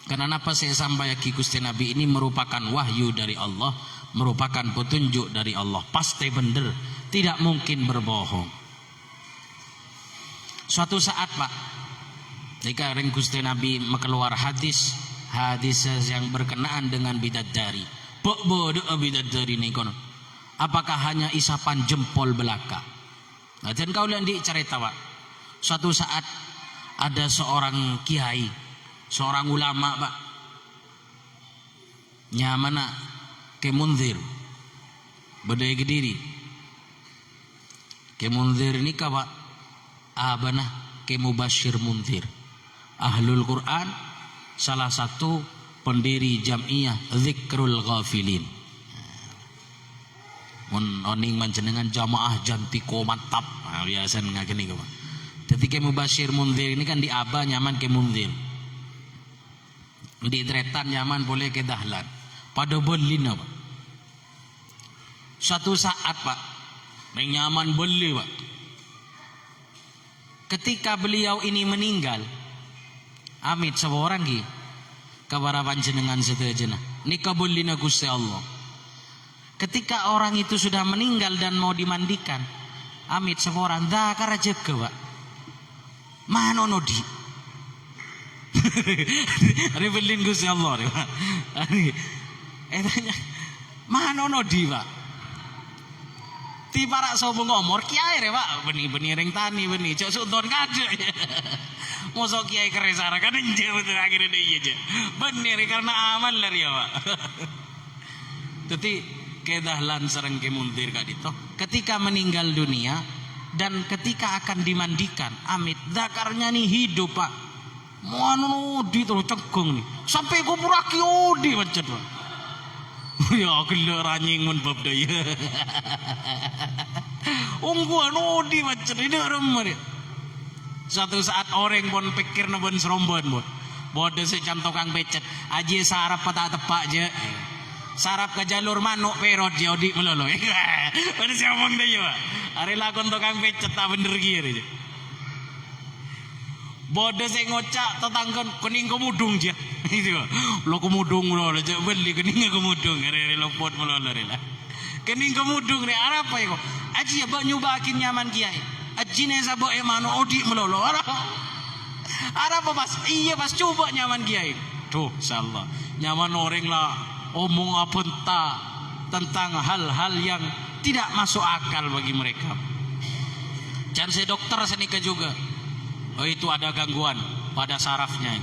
Karena apa saya sampaikan Gusti Nabi ini merupakan wahyu dari Allah, merupakan petunjuk dari Allah, pasti benar, tidak mungkin berbohong. Suatu saat Pak, jika ring Gusti Nabi mengeluar hadis yang berkenaan dengan bidadari. Bodoh bidadari ini kono. Apakah hanya isapan jempol belaka? Nah, dan kau lihat di cerita Pak. Suatu saat ada seorang kiai, seorang ulama Pak. Nyamana ke Munzir. Bedai Kediri. Ke Munzir ini Pak. Abana ke Mubashir Munzir. Ahlul Quran, salah satu pendiri Jam'iyah Zikrul Ghafilin. Oning manjenengan jamaah jantiko mantap. Nah, biasa ngakini kok. Jadi ke Mubashir Munzir ini kan di Aba nyaman ke Munzir. Di Tretan nyaman boleh ke Dahlan. Pada Berlin Pak. Suatu saat Pak, nyaman boleh Pak. Ketika beliau ini meninggal, amit seorang ki kepada panjenengan sedejana. Nika bolina Gusti Allah. Ketika orang itu sudah meninggal dan mau dimandikan, amit seorang dakar jaga Pak. Mana nodi? Ini belin Gusti Allah Pak. Tanya, mana nodi Pak? Tiba rak sobo ngomor kiai re Pak, benih ring tani benih, cok sunton kaje. Mosok kiai keresara kan enje betul akhirnya dia aja. Bener karena amal lah ya Pak. Jadi kedahlan sareng ke Munzir kadito, ketika meninggal dunia dan ketika akan dimandikan, amit zakarnya nih hidup Pak. Mau di terus cegong nih, sampai kubur aki odi macet Pak. Ya gila ranying mun bab daya. Ungguan odi macet ini remar. Suatu saat orang pun pikir pun serombon pun. Bodoh secam tukang becet. Aji sarap patah tepak je. Sarap ke jalur manuk perot dia di melolo. Pada siapa ngomong dia Pak. Hari lakon tukang becet tak bener gini. Bodoh saya ngocak tetangkan kening kemudung je. Itu lo kemudung lo beli kening kemudung. Hari lopot melolo lah. Kening kemudung ni apa ya kok? Aji ya bak nyobakin nyaman kiai. Aji ni sabok emano odi melolo. Apa pas? Iya pas coba nyaman kiai. Tuh insyaallah nyaman orang lah omong apa entah tentang hal-hal yang tidak masuk akal bagi mereka. Dan saya dokter senika juga. Oh itu ada gangguan pada sarafnya.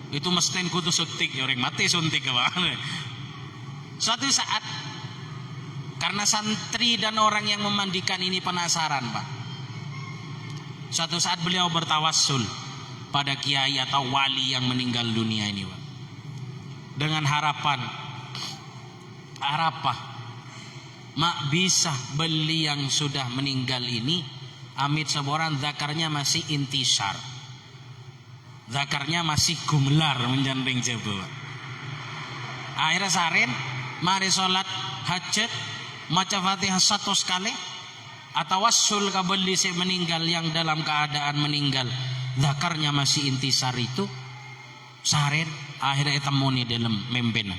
Itu mesti kudu suntik, orang mati suntik Pak. Suatu saat karena santri dan orang yang memandikan ini penasaran Pak. Suatu saat beliau bertawassul pada kiai atau wali yang meninggal dunia ini Pak. Dengan harapan mak bisa beli yang sudah meninggal ini amit seorang zakarnya masih intisar, zakarnya masih gumelar menjandeng jebo. Akhirnya sarin mari sholat hajat maca Fatihah 100 kali atau wassul kabeli si meninggal yang dalam keadaan meninggal zakarnya masih intisar itu sarin akhirnya temuni dalam memben.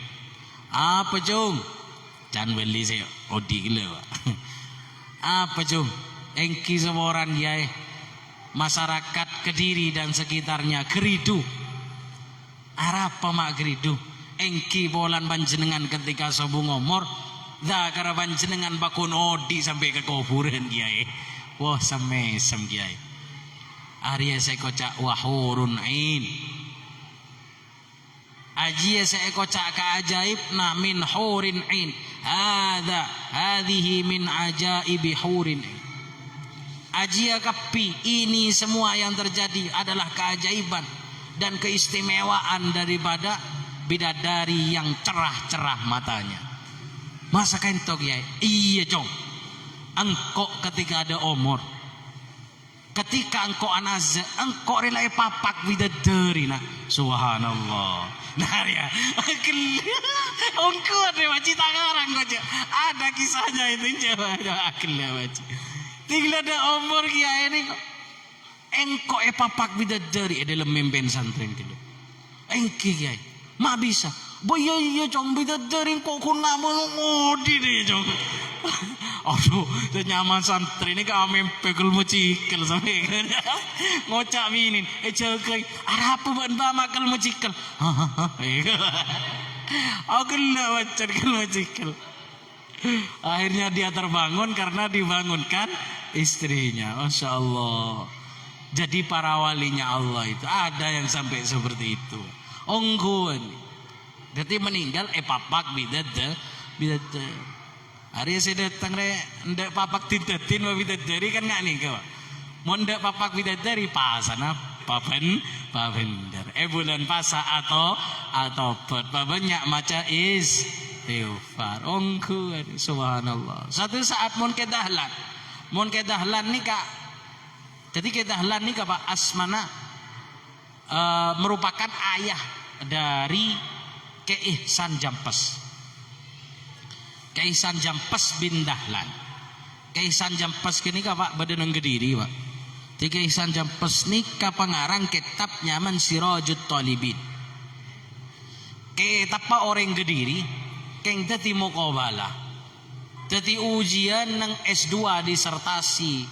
Apa cung? Jangan beli saya odi gila Pak. Apa cung? Engki seorang kiai masyarakat Kediri dan sekitarnya geridu. Apa mak geridu? Engki bolan panjenengan ketika sobu ngomor zakar panjenengan bakun odi sampai ke kuburan kiai. Wah semesem kiai. Arya saya kocak wahurun ain. Aji saya kocak keajaib na min hurin ain. Hadhihi min ajaibi hurin ain. Ajia kapi, ini semua yang terjadi adalah keajaiban dan keistimewaan daripada bidadari yang cerah-cerah matanya. Masa kentok ya? Iya cong. Engkau ketika ada umur, ketika engkau anazah, engkau rela papak bidadari nak. Subhanallah. Nah ya, engkau ada wajib tangarang kau. Ada kisahnya itu coba akhirnya wajib. Tinggal ada umur kiai ini kok. Engkau papak bidadari dalam memimpin santren gitu. Engki kiai, mak bisa. Boy iya cong bidadari kok kuna mau ngodi deh cong. Aduh, nyaman santri ini kami pegel mucikal sampai ngocak minin. Jagai, ada apa buat makal mucikal? Aku lah wajar kalau mucikal. Akhirnya dia terbangun karena dibangunkan istrinya. Masya Allah. Jadi para walinya Allah itu ada yang sampai seperti itu. Ongguan. Jadi meninggal papak bidadari. Hari saya datang ndak papak tindatin wa bidadari kan nggak nih kau. Mau ndak papak bidadari pasana pavender. Bulan pasa atau banyak maca istighfar. Ongku subhanallah. Satu saat mon kedahlan nih kak. Jadi kedahlan nih kak Pak Asmana merupakan ayah dari Keihsan Jampes. Keihsan Jampes bin Dahlan. Keihsan Jampes kini Pak badan Kediri Pak. Di Keihsan Jampes ni kapangarang kitab nyaman Sirajut Talibin. Kitab pa orang Kediri keng dadi muqabala. Dadi ujian nang S2 disertasi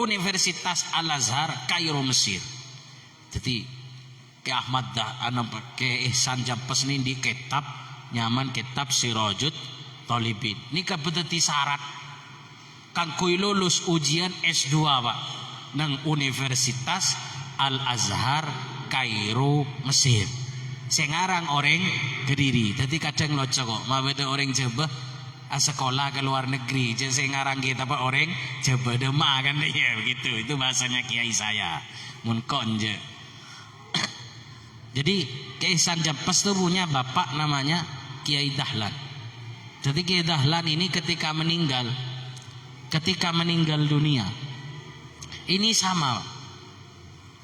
Universitas Al-Azhar Kairo Mesir. Jadi ke Ahmad ke Ihsan Jampes ni di kitab nyaman kitab Sirajut Talibin. Ini kabeteti syarat kanggo lulus ujian S2 Pak nang Universitas Al-Azhar Kairo Mesir. Sing aran orang Kediri. Dadi kadang loco kok, mabede orang Jawa sekolah ke luar negeri. Jadi sing aran kita Pak orang Jawa Demak kan ya begitu. Itu bahasanya kiai saya. Mun konje. Jadi Keihsan Jampes itu punya bapak namanya Kiai Dahlan. Jadi Kiai Dahlan ini ketika meninggal dunia, ini sama.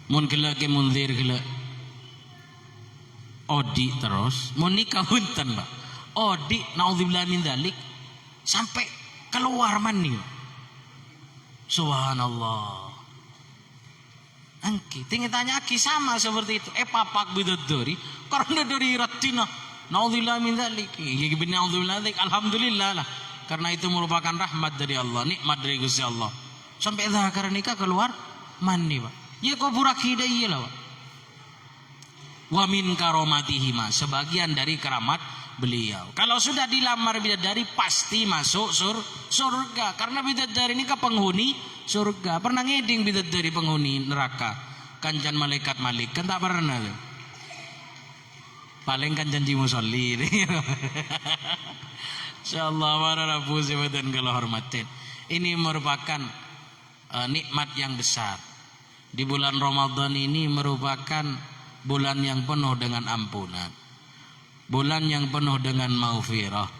Mun gele ke munzir gele odi terus, mun nikah hunten Pak. Odi naudzubillah min dzalik sampai keluar mani. Subhanallah. Angki, tinggi tanya aki sama seperti itu. Papak bidadari, karena dari ratina. Naudzubillah min dzalik. Ya bin naudzubillah dzalik. Alhamdulillah lah. Karena itu merupakan rahmat dari Allah, nikmat dari Gusti Allah. Sampai zakar nikah keluar mandi, Pak. Ya kau burak hidayah lah, Pak. Wa min karomatihi ma, sebagian dari keramat beliau. Kalau sudah dilamar bidadari pasti masuk surga. Karena bidadari ini penghuni surga. Pernah ngeding bidadari penghuni neraka. Kanjan malaikat malik kan tak pernah. Paling kan janji musolli. Insyaallah para Rabu dan kalau hormatin. Ini merupakan nikmat yang besar. Di bulan Ramadan ini merupakan bulan yang penuh dengan ampunan. Bulan yang penuh dengan maghfirah.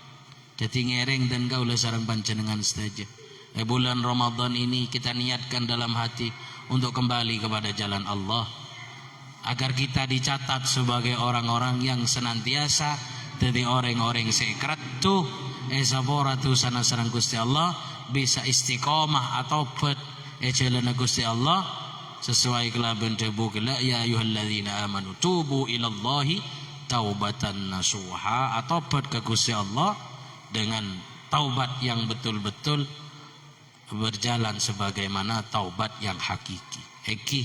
Jadi ngereng dan kaulah sareng panjenengan saja. Bulan Ramadan ini kita niatkan dalam hati untuk kembali kepada jalan Allah, agar kita dicatat sebagai orang-orang yang senantiasa jadi orang-orang sekret tuh saboratu sana sareng Gusti Allah bisa istiqomah atau bet jalan Gusti Allah sesuai kelaban debu kala ya ayyuhalladzina amanu tubu ilallahi taubatan nasuha, atau bet ke Gusti Allah dengan taubat yang betul-betul berjalan sebagaimana taubat yang hakiki. Eki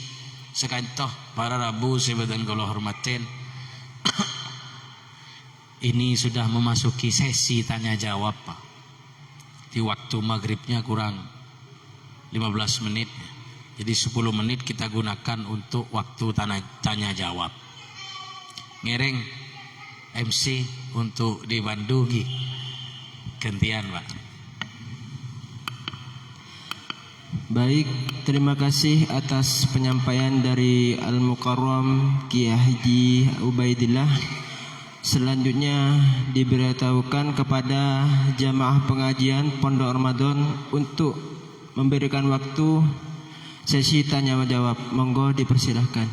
sekantoh para Rabu sebadan kalau hormatin. Ini sudah memasuki sesi tanya jawab Pak. Di waktu maghribnya kurang 15 menit. Jadi 10 menit kita gunakan untuk waktu tanya jawab. Ngereng MC untuk dibantu gantian Pak. Baik, terima kasih atas penyampaian dari Al-Mukarram Kiai Haji Ubaidillah. Selanjutnya diberitahukan kepada jamaah pengajian Pondok Ramadan untuk memberikan waktu sesi tanya jawab. Monggo dipersilahkan.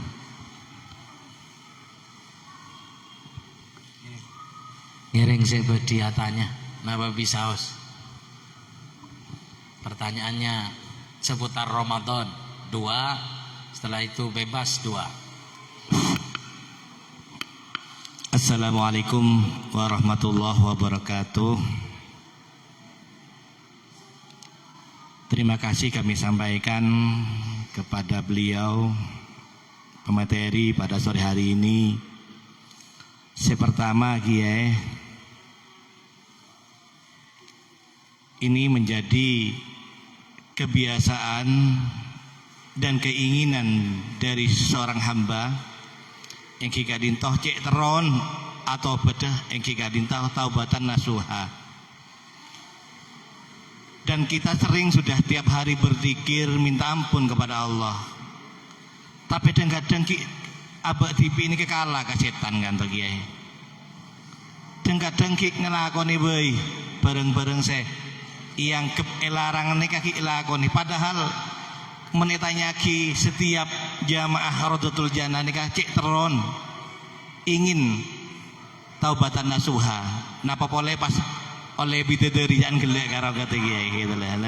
Ngiring saya tanya, napa bisa os? Pertanyaannya seputar Ramadan 2, setelah itu bebas 2. Assalamualaikum warahmatullahi wabarakatuh. Terima kasih kami sampaikan kepada beliau pemateri pada sore hari ini. Pertama, Kiai, ini menjadi kebiasaan dan keinginan dari seorang hamba yang kikadintoh cek teron atau bedah yang kikadintoh taubatan nasuha. Dan kita sering sudah tiap hari berzikir minta ampun kepada Allah, tapi kadang-kadang abak tipi ini kekalah ke setan kan toh Kiai. Kadang-kadang ngelakoni bae bareng-bareng saya yang larangan ini kaki lakoni, padahal menitanya ki setiap jamaah Rodotul Jannah nikah cek teron ingin taubatan nasuha. Napa boleh pas oleh bidadari yang gelek karo kata Kiai gitu lah.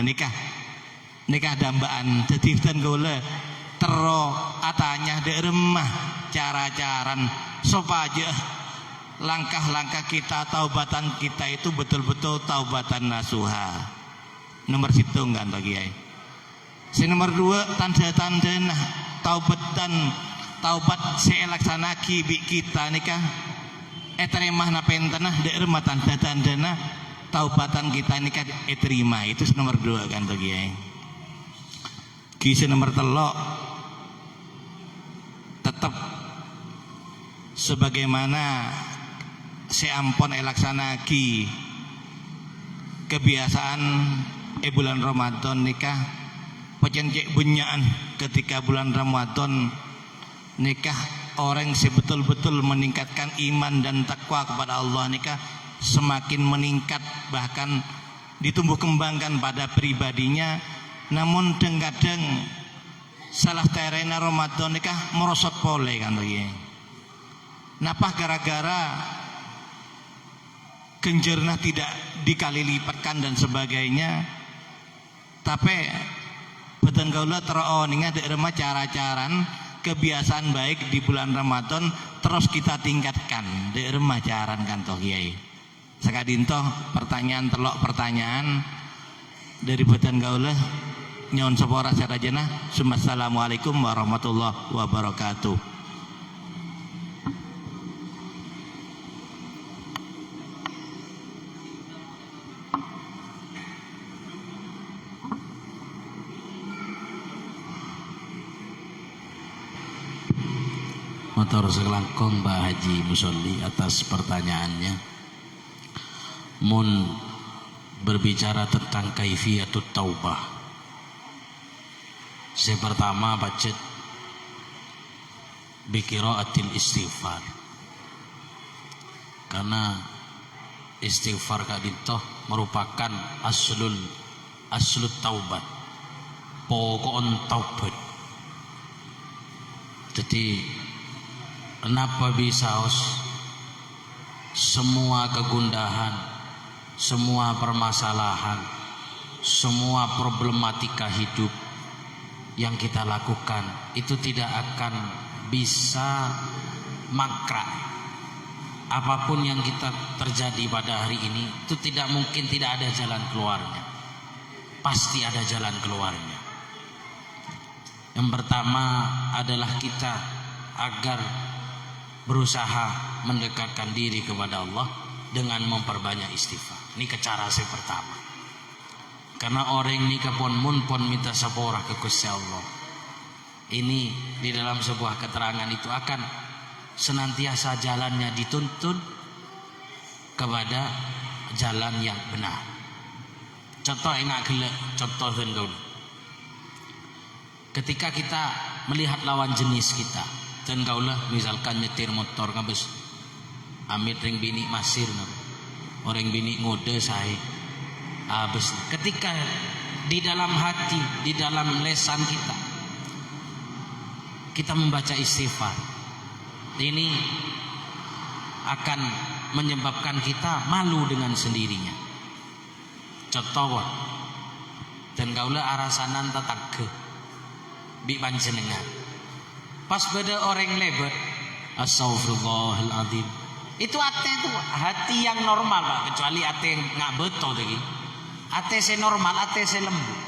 Nikah dambaan jadi dan gole tero atanya de remah cara-caran supaya langkah-langkah kita taubatan kita itu betul-betul taubatan nasuha. Nomor situng kan toh Kiai. Nomor 2 tanda-tanda taubat seelaksanaki bi kita nikah terima napentenah daerah tanda-tanda taubatan kita nikah terima. Itu nomor 2 kan toh Kiai. Kisah nomor 3 tetap sebagaimana seampon elaksanaki kebiasaan bulan Ramadan nikah pencet benyaan ketika bulan Ramadan nikah orang sebetul-betul meningkatkan iman dan takwa kepada Allah nikah semakin meningkat, bahkan ditumbuh kembangkan pada pribadinya. Namun kadang salah terena Ramadan nikah merosot pole kan ya. Napa gara-gara genjerna tidak dikali lipatkan dan sebagainya. Tapi betul gaula teroninga daerah cara-caran kebiasaan baik di bulan Ramadan terus kita tingkatkan daerah caran kan toh Kiai. Sakadinto pertanyaan pertanyaan dari betul gaula nyon sepora sarajana. Assalamualaikum warahmatullahi wabarakatuh. Matur selangkong Mbak Haji Musolli atas pertanyaannya. Mun berbicara tentang kaifiyatut taubah, saya pertama baca biqiraatil istighfar, karena istighfar kadintoh merupakan aslut taubat, pokok taubat. Jadi kenapa bisa semua kegundahan, semua permasalahan, semua problematika hidup yang kita lakukan itu tidak akan bisa mangkrak. Apapun yang kita terjadi pada hari ini itu tidak mungkin tidak ada jalan keluarnya. Pasti ada jalan keluarnya. Yang pertama adalah kita agar berusaha mendekatkan diri kepada Allah dengan memperbanyak istighfar. Ini cara saya pertama. Karena orang ini pon minta sapora ke Gusti Allah. Ini di dalam sebuah keterangan itu akan senantiasa jalannya dituntun kepada jalan yang benar. Contoh enak gelek, contoh dulu. ketika kita melihat lawan jenis kita, dan kaulah misalkan nyetir motor ngabes amit ring bini masir, orang bini ngode saya abis. Ketika di dalam hati, di dalam lesan kita membaca istighfar, ini akan menyebabkan kita malu dengan sendirinya. Contoh, dan kaulah arasanan tetangga bi panjenengan pas beda orang lebet astagfirullahaladzim, itu hati yang normal Pak, kecuali hati yang nggak betul lagi. Hati saya normal, hati saya lembut,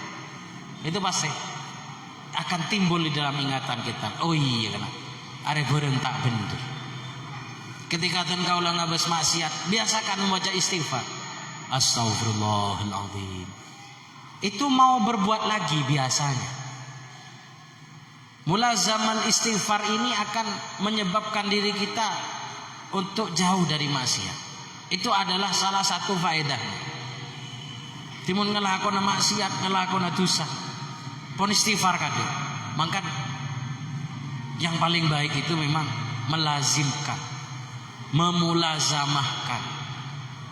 itu pasti akan timbul di dalam ingatan kita. Oh iya kan, ada barang tak bener. Ketika kau lah ngabes maksiat, biasakan membaca istighfar. Astagfirullahaladzim. Itu mau berbuat lagi biasanya. Mula zaman istighfar ini akan menyebabkan diri kita untuk jauh dari maksiat. Itu adalah salah satu faedahnya. Timun ngelakona maksiat, ngelakona dosa, pun istighfar kade. Maka yang paling baik itu memang melazimkan, memulazamahkan,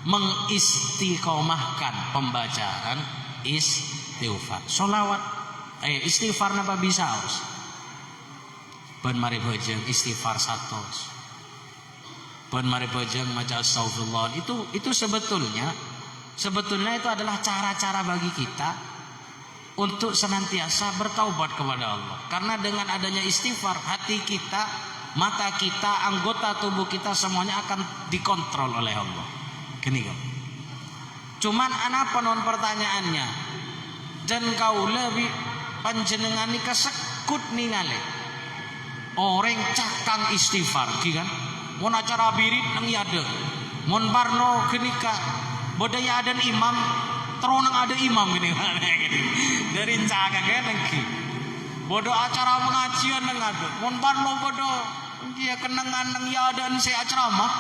mengistiqomahkan pembacaan istighfar. Solawat, istighfar napa bisa aus? Ben mari bojeng istighfar 100. Ben mari bojeng maca astagfirullah. Itu sebetulnya itu adalah cara-cara bagi kita untuk senantiasa bertaubat kepada Allah. Karena dengan adanya istighfar, hati kita, mata kita, anggota tubuh kita semuanya akan dikontrol oleh Allah. Gini kan. Cuman apa non pertanyaannya? Dan kau lebih panjenengan ni kesekut ningali orang cakang istighfar, kan? Mun acara birit nang yade, mun parno kenika bodaya ada imam, teronang ada imam gini, dari cakang kan nengki. Bodo acara pengajian nang ada, mun parno bodo dia kenangan nang yade saya acara mah,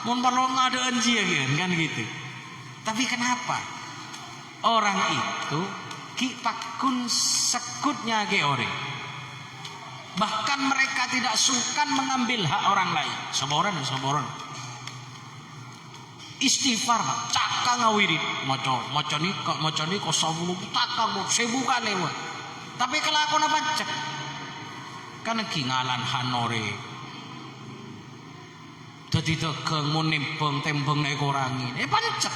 mun parno ngade dia kan gitu. Tapi kenapa orang itu pakun sekutnya ke orang? Bahkan mereka tidak sungkan mengambil hak orang lain. Saboran. Istighfar, cakang ngawirit, maca ni kok 10 cakang 1000 kali. Tapi kelakon apa cek? Kan kingalan hanore. Dadi tegeng mun nimbang tembeng nek orang ini. Pancet.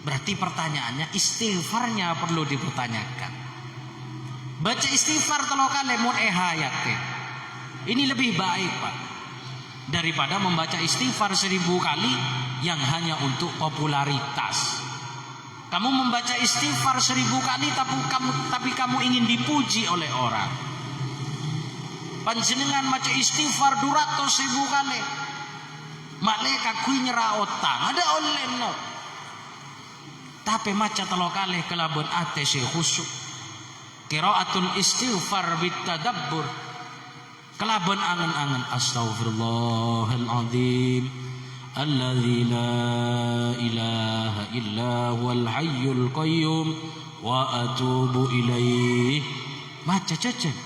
Berarti pertanyaannya istighfarnya perlu dipertanyakan. Baca istighfar 3 kali mun hayat. Ini lebih baik Pak daripada membaca istighfar 1000 kali yang hanya untuk popularitas. Kamu membaca istighfar 1000 kali tapi kamu ingin dipuji oleh orang. Panjenengan maca istighfar 200.000 kali. Malaikat kui nyeraotan ada oleh no. Tapi maca 3 kali kelabon ate si khusyuk. Qiraatul istighfar bitadabbur, kelaban angen-angen astagfirullahaladzim alladzi la ilaha illa huwal hayyul qayyum wa atubu ilaih. Maca cecen,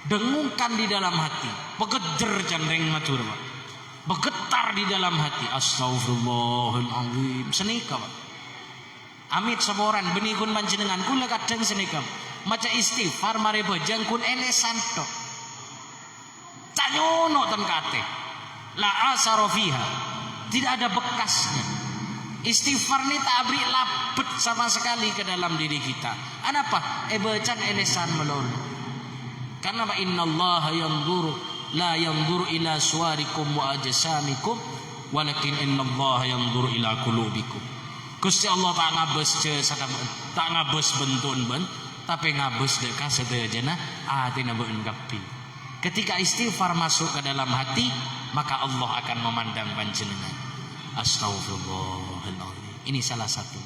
dengungkan di dalam hati, pegeder jandreng matur, bergetar di dalam hati astagfirullahaladzim senika Pak. Amit saboran benikun panjenengan kula kadang senika maca istighfar mari bojang kun elesan tok. Canyono ten kate. La asara fiha. Tidak ada bekasnya. Istighfar ni tak beri lapet sama sekali ke dalam diri kita. Kenapa? Bojang elesan melon. Karena innallaha yanzuru la yanzuru ila suwarikum wa ajsamikum walakin innallaha yanzuru ila qulubikum. Gusti Allah tak ngabes tak ngabes bentun ben tapi ngabus deka sedayana hati nabeun kapi. Ketika istighfar masuk ke dalam hati, maka Allah akan memandang panjenengan. Astagfirullahaladzim. Ini salah satu.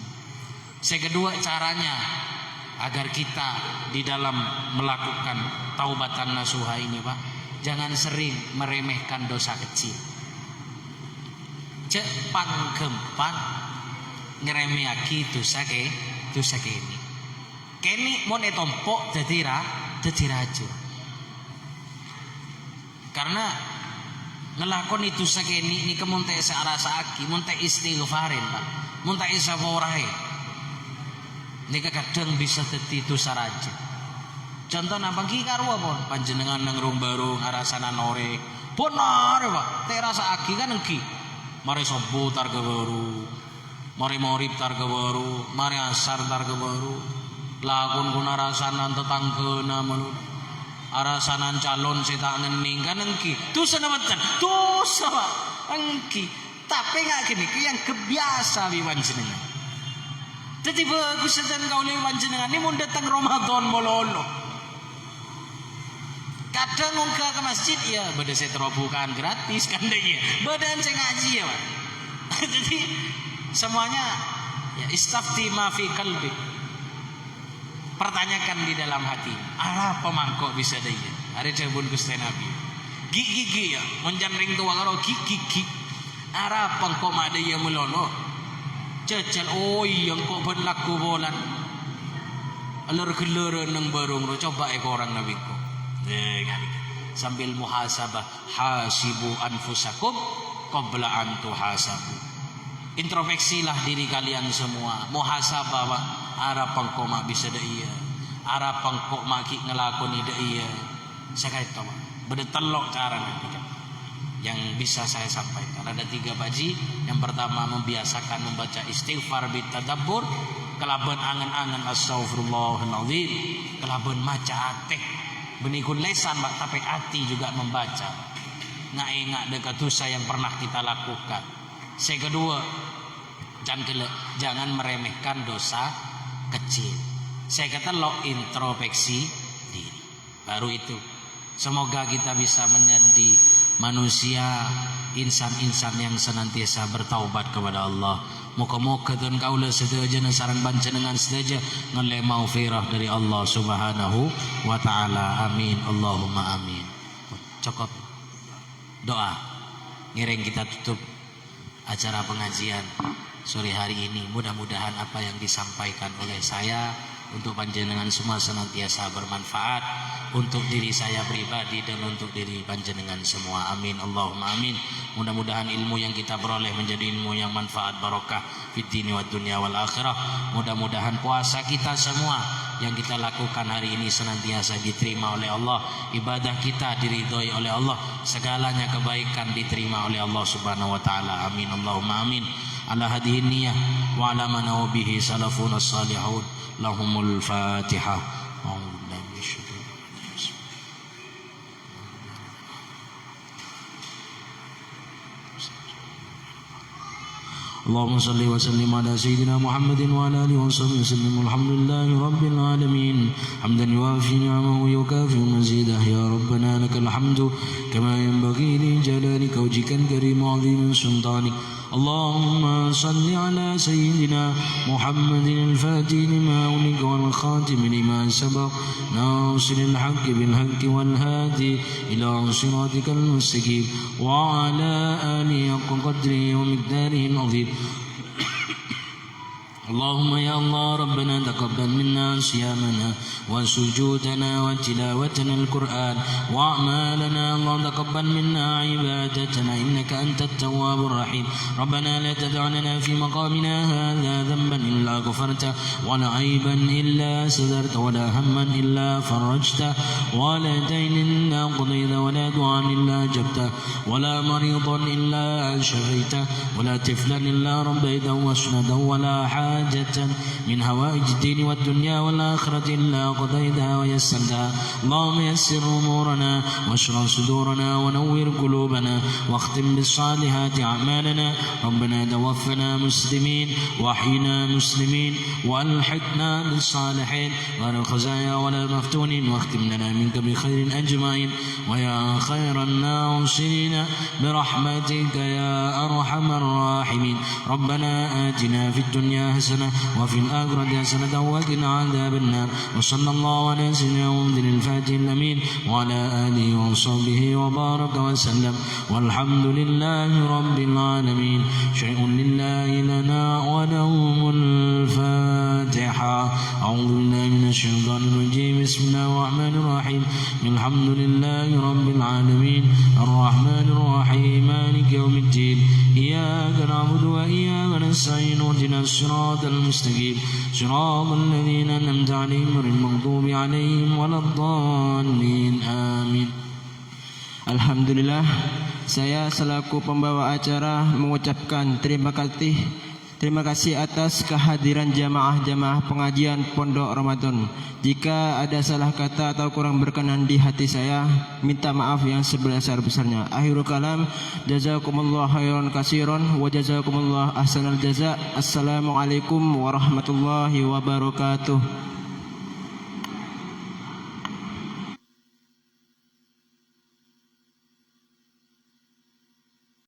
Yang kedua caranya agar kita di dalam melakukan taubatan nasuha ini Pak, jangan sering meremehkan dosa kecil. Cek panggempan ngeremehaki dosa ke ini. Kini mau netompok jadi dadi raja. Karena ngelakon itu sakeni ini kemunte sarasaki, munte istighfarin, Pak. Munte saporae. Nika kadang bisa dadi dosa raja. Contoh napa ki karo apa? Panjenengan nang rumbarung arasanan ore. Benar, Pak. Terasaki kan engki. Mari subuh targa baru. Mari morib targa baru, mari asar targa baru. Lakon kun arasanan tetanggena menun. Arasanan calon sita ngening kan engki. Dosa nabatan. Dosa, Pak. Engki. Tapi enggak gini, yang kebiasa wi panjenengan. Jadi bagus dan kau le panjenengan ini mun datang Ramadan mololo. Kadang ngungka ke masjid ya, beda saya terobokan gratis kan deh ya. Badan saya ngaji ya, Pak. Jadi semuanya ya istafti ma fi qalbi. Pertanyakan di dalam hati, apa pemangkok bisa deh ya? Ada jabun Gusti Nabi. Gigi ya, monjan ring tua karo gigi. Arah pengkok ada yang melolo. Jajal yang kok ben laku bolan. Alur-gelur nang barung coba orang Nabi ko. Sambil muhasabah, hasibu anfusakum qabla an tuhasabu. Introspeksilah diri kalian semua. Muhasabah, Pak. Arah pengkok mak bisa dak iya. Arah pengkok mak ki ngelakoni dak iya. Saya kata, beda telok cara nanti. Yang bisa saya sampaikan ada 3 baji. Yang pertama membiasakan membaca istighfar bitadabbur, kelaban angan-angan astagfirullahaladzim, kelaban maca ateh benikun lesan Pak, tapi hati juga membaca. Nggak ingat dekat dosa yang pernah kita lakukan. Yang kedua, jangan meremehkan dosa kecil. Saya kata lo introspeksi diri. Baru itu. Semoga kita bisa menjadi manusia insan-insan yang senantiasa bertaubat kepada Allah. Moga-moga dan kaula sedaja sareng panjenengan sedaja ngele maufirah dari Allah Subhanahu wa taala. Amin. Allahumma amin. Cukup doa. Ngiring kita tutup acara pengajian sore hari ini. Mudah-mudahan apa yang disampaikan oleh saya untuk panjenengan semua senantiasa bermanfaat untuk diri saya pribadi dan untuk diri panjenengan semua. Amin. Allahumma amin. Mudah-mudahan ilmu yang kita peroleh menjadi ilmu yang manfaat barokah fid dini wad dunya wal akhirah. Mudah-mudahan puasa kita semua yang kita lakukan hari ini senantiasa diterima oleh Allah. Ibadah kita diridhoi oleh Allah. Segalanya kebaikan diterima oleh Allah Subhanahu wa taala. Amin. Allahumma amin. Ala hadhihi niyyah wa ala ma nawabihi salafun as-salihun. Lahumul Fatihah. اللهم صل وسلم على سيدنا محمد وعلى اله وصحبه وسلم. الحمد لله رب العالمين حمدا يوافي نعمه ويكافئ مزيده. يا ربنا لك الحمد كما ينبغي لجلالك وجهك الكريم وعظيم سلطانك. اللهم صل على سيدنا محمد الفاتح لما أغلق والخاتم لما سبق ناصر الحق بالحق والهادي إلى صراطك المستقيم وعلى آله حق قدره ومقداره العظيم. اللهم يا الله ربنا تقبل منا صيامنا وسجودنا وتلاوتنا القرآن وأعمالنا. اللهم تقبل منا عبادتنا إنك أنت التواب الرحيم. ربنا لا تدع لنا في مقامنا هذا ذنبا إلا غفرته ولا عيبا إلا سترت ولا هما إلا فرجته ولا دين إلا قضيته ولا دعاء إلا أجبته ولا مريضا إلا شفيته ولا طفلا إلا ربيته واسنده ولا حاجة من هوائج الدين والدنيا والآخرة إلا قضيتها ويسرتها. اللهم يسر أمورنا واشرح صدورنا ونور قلوبنا واختم بالصالحات أعمالنا. ربنا توفنا مسلمين وأحينا مسلمين وألحقنا بالصالحين غير الخزايا ولا مفتونين واختم لنا منك بخير أجمعين ويا خير الناصرين برحمتك يا أرحم الراحمين. ربنا آتنا في الدنيا حسنة وفي الآخرة حسنة وقنا عذاب النار. وصلى الله على سيدنا محمد الفاتح الأمين وعلى آله وصحبه وبارك وسلم والحمد لله رب العالمين. شيء لله لنا ولهم الفاتحة. أعوذ بالله من الشيطان الرجيم. بسم الله الرحمن الرحيم. الحمد لله رب العالمين الرحمن الرحيم مالك يوم الدين إياك نعبد وإياك نستعين اهدنا الصراط المستقيم صراط الذين أنعمت عليهم غير المغضوب عليهم ولا الضالين آمين. Alhamdulillah, saya selaku pembawa acara mengucapkan terima kasih atas kehadiran jamaah-jamaah pengajian Pondok Ramadan. Jika ada salah kata atau kurang berkenan di hati saya, minta maaf yang sebesar-besarnya. Akhirul kalam, jazakumullah khairan katsiran wa jazakumullah ahsanal jaza. Assalamualaikum warahmatullahi wabarakatuh.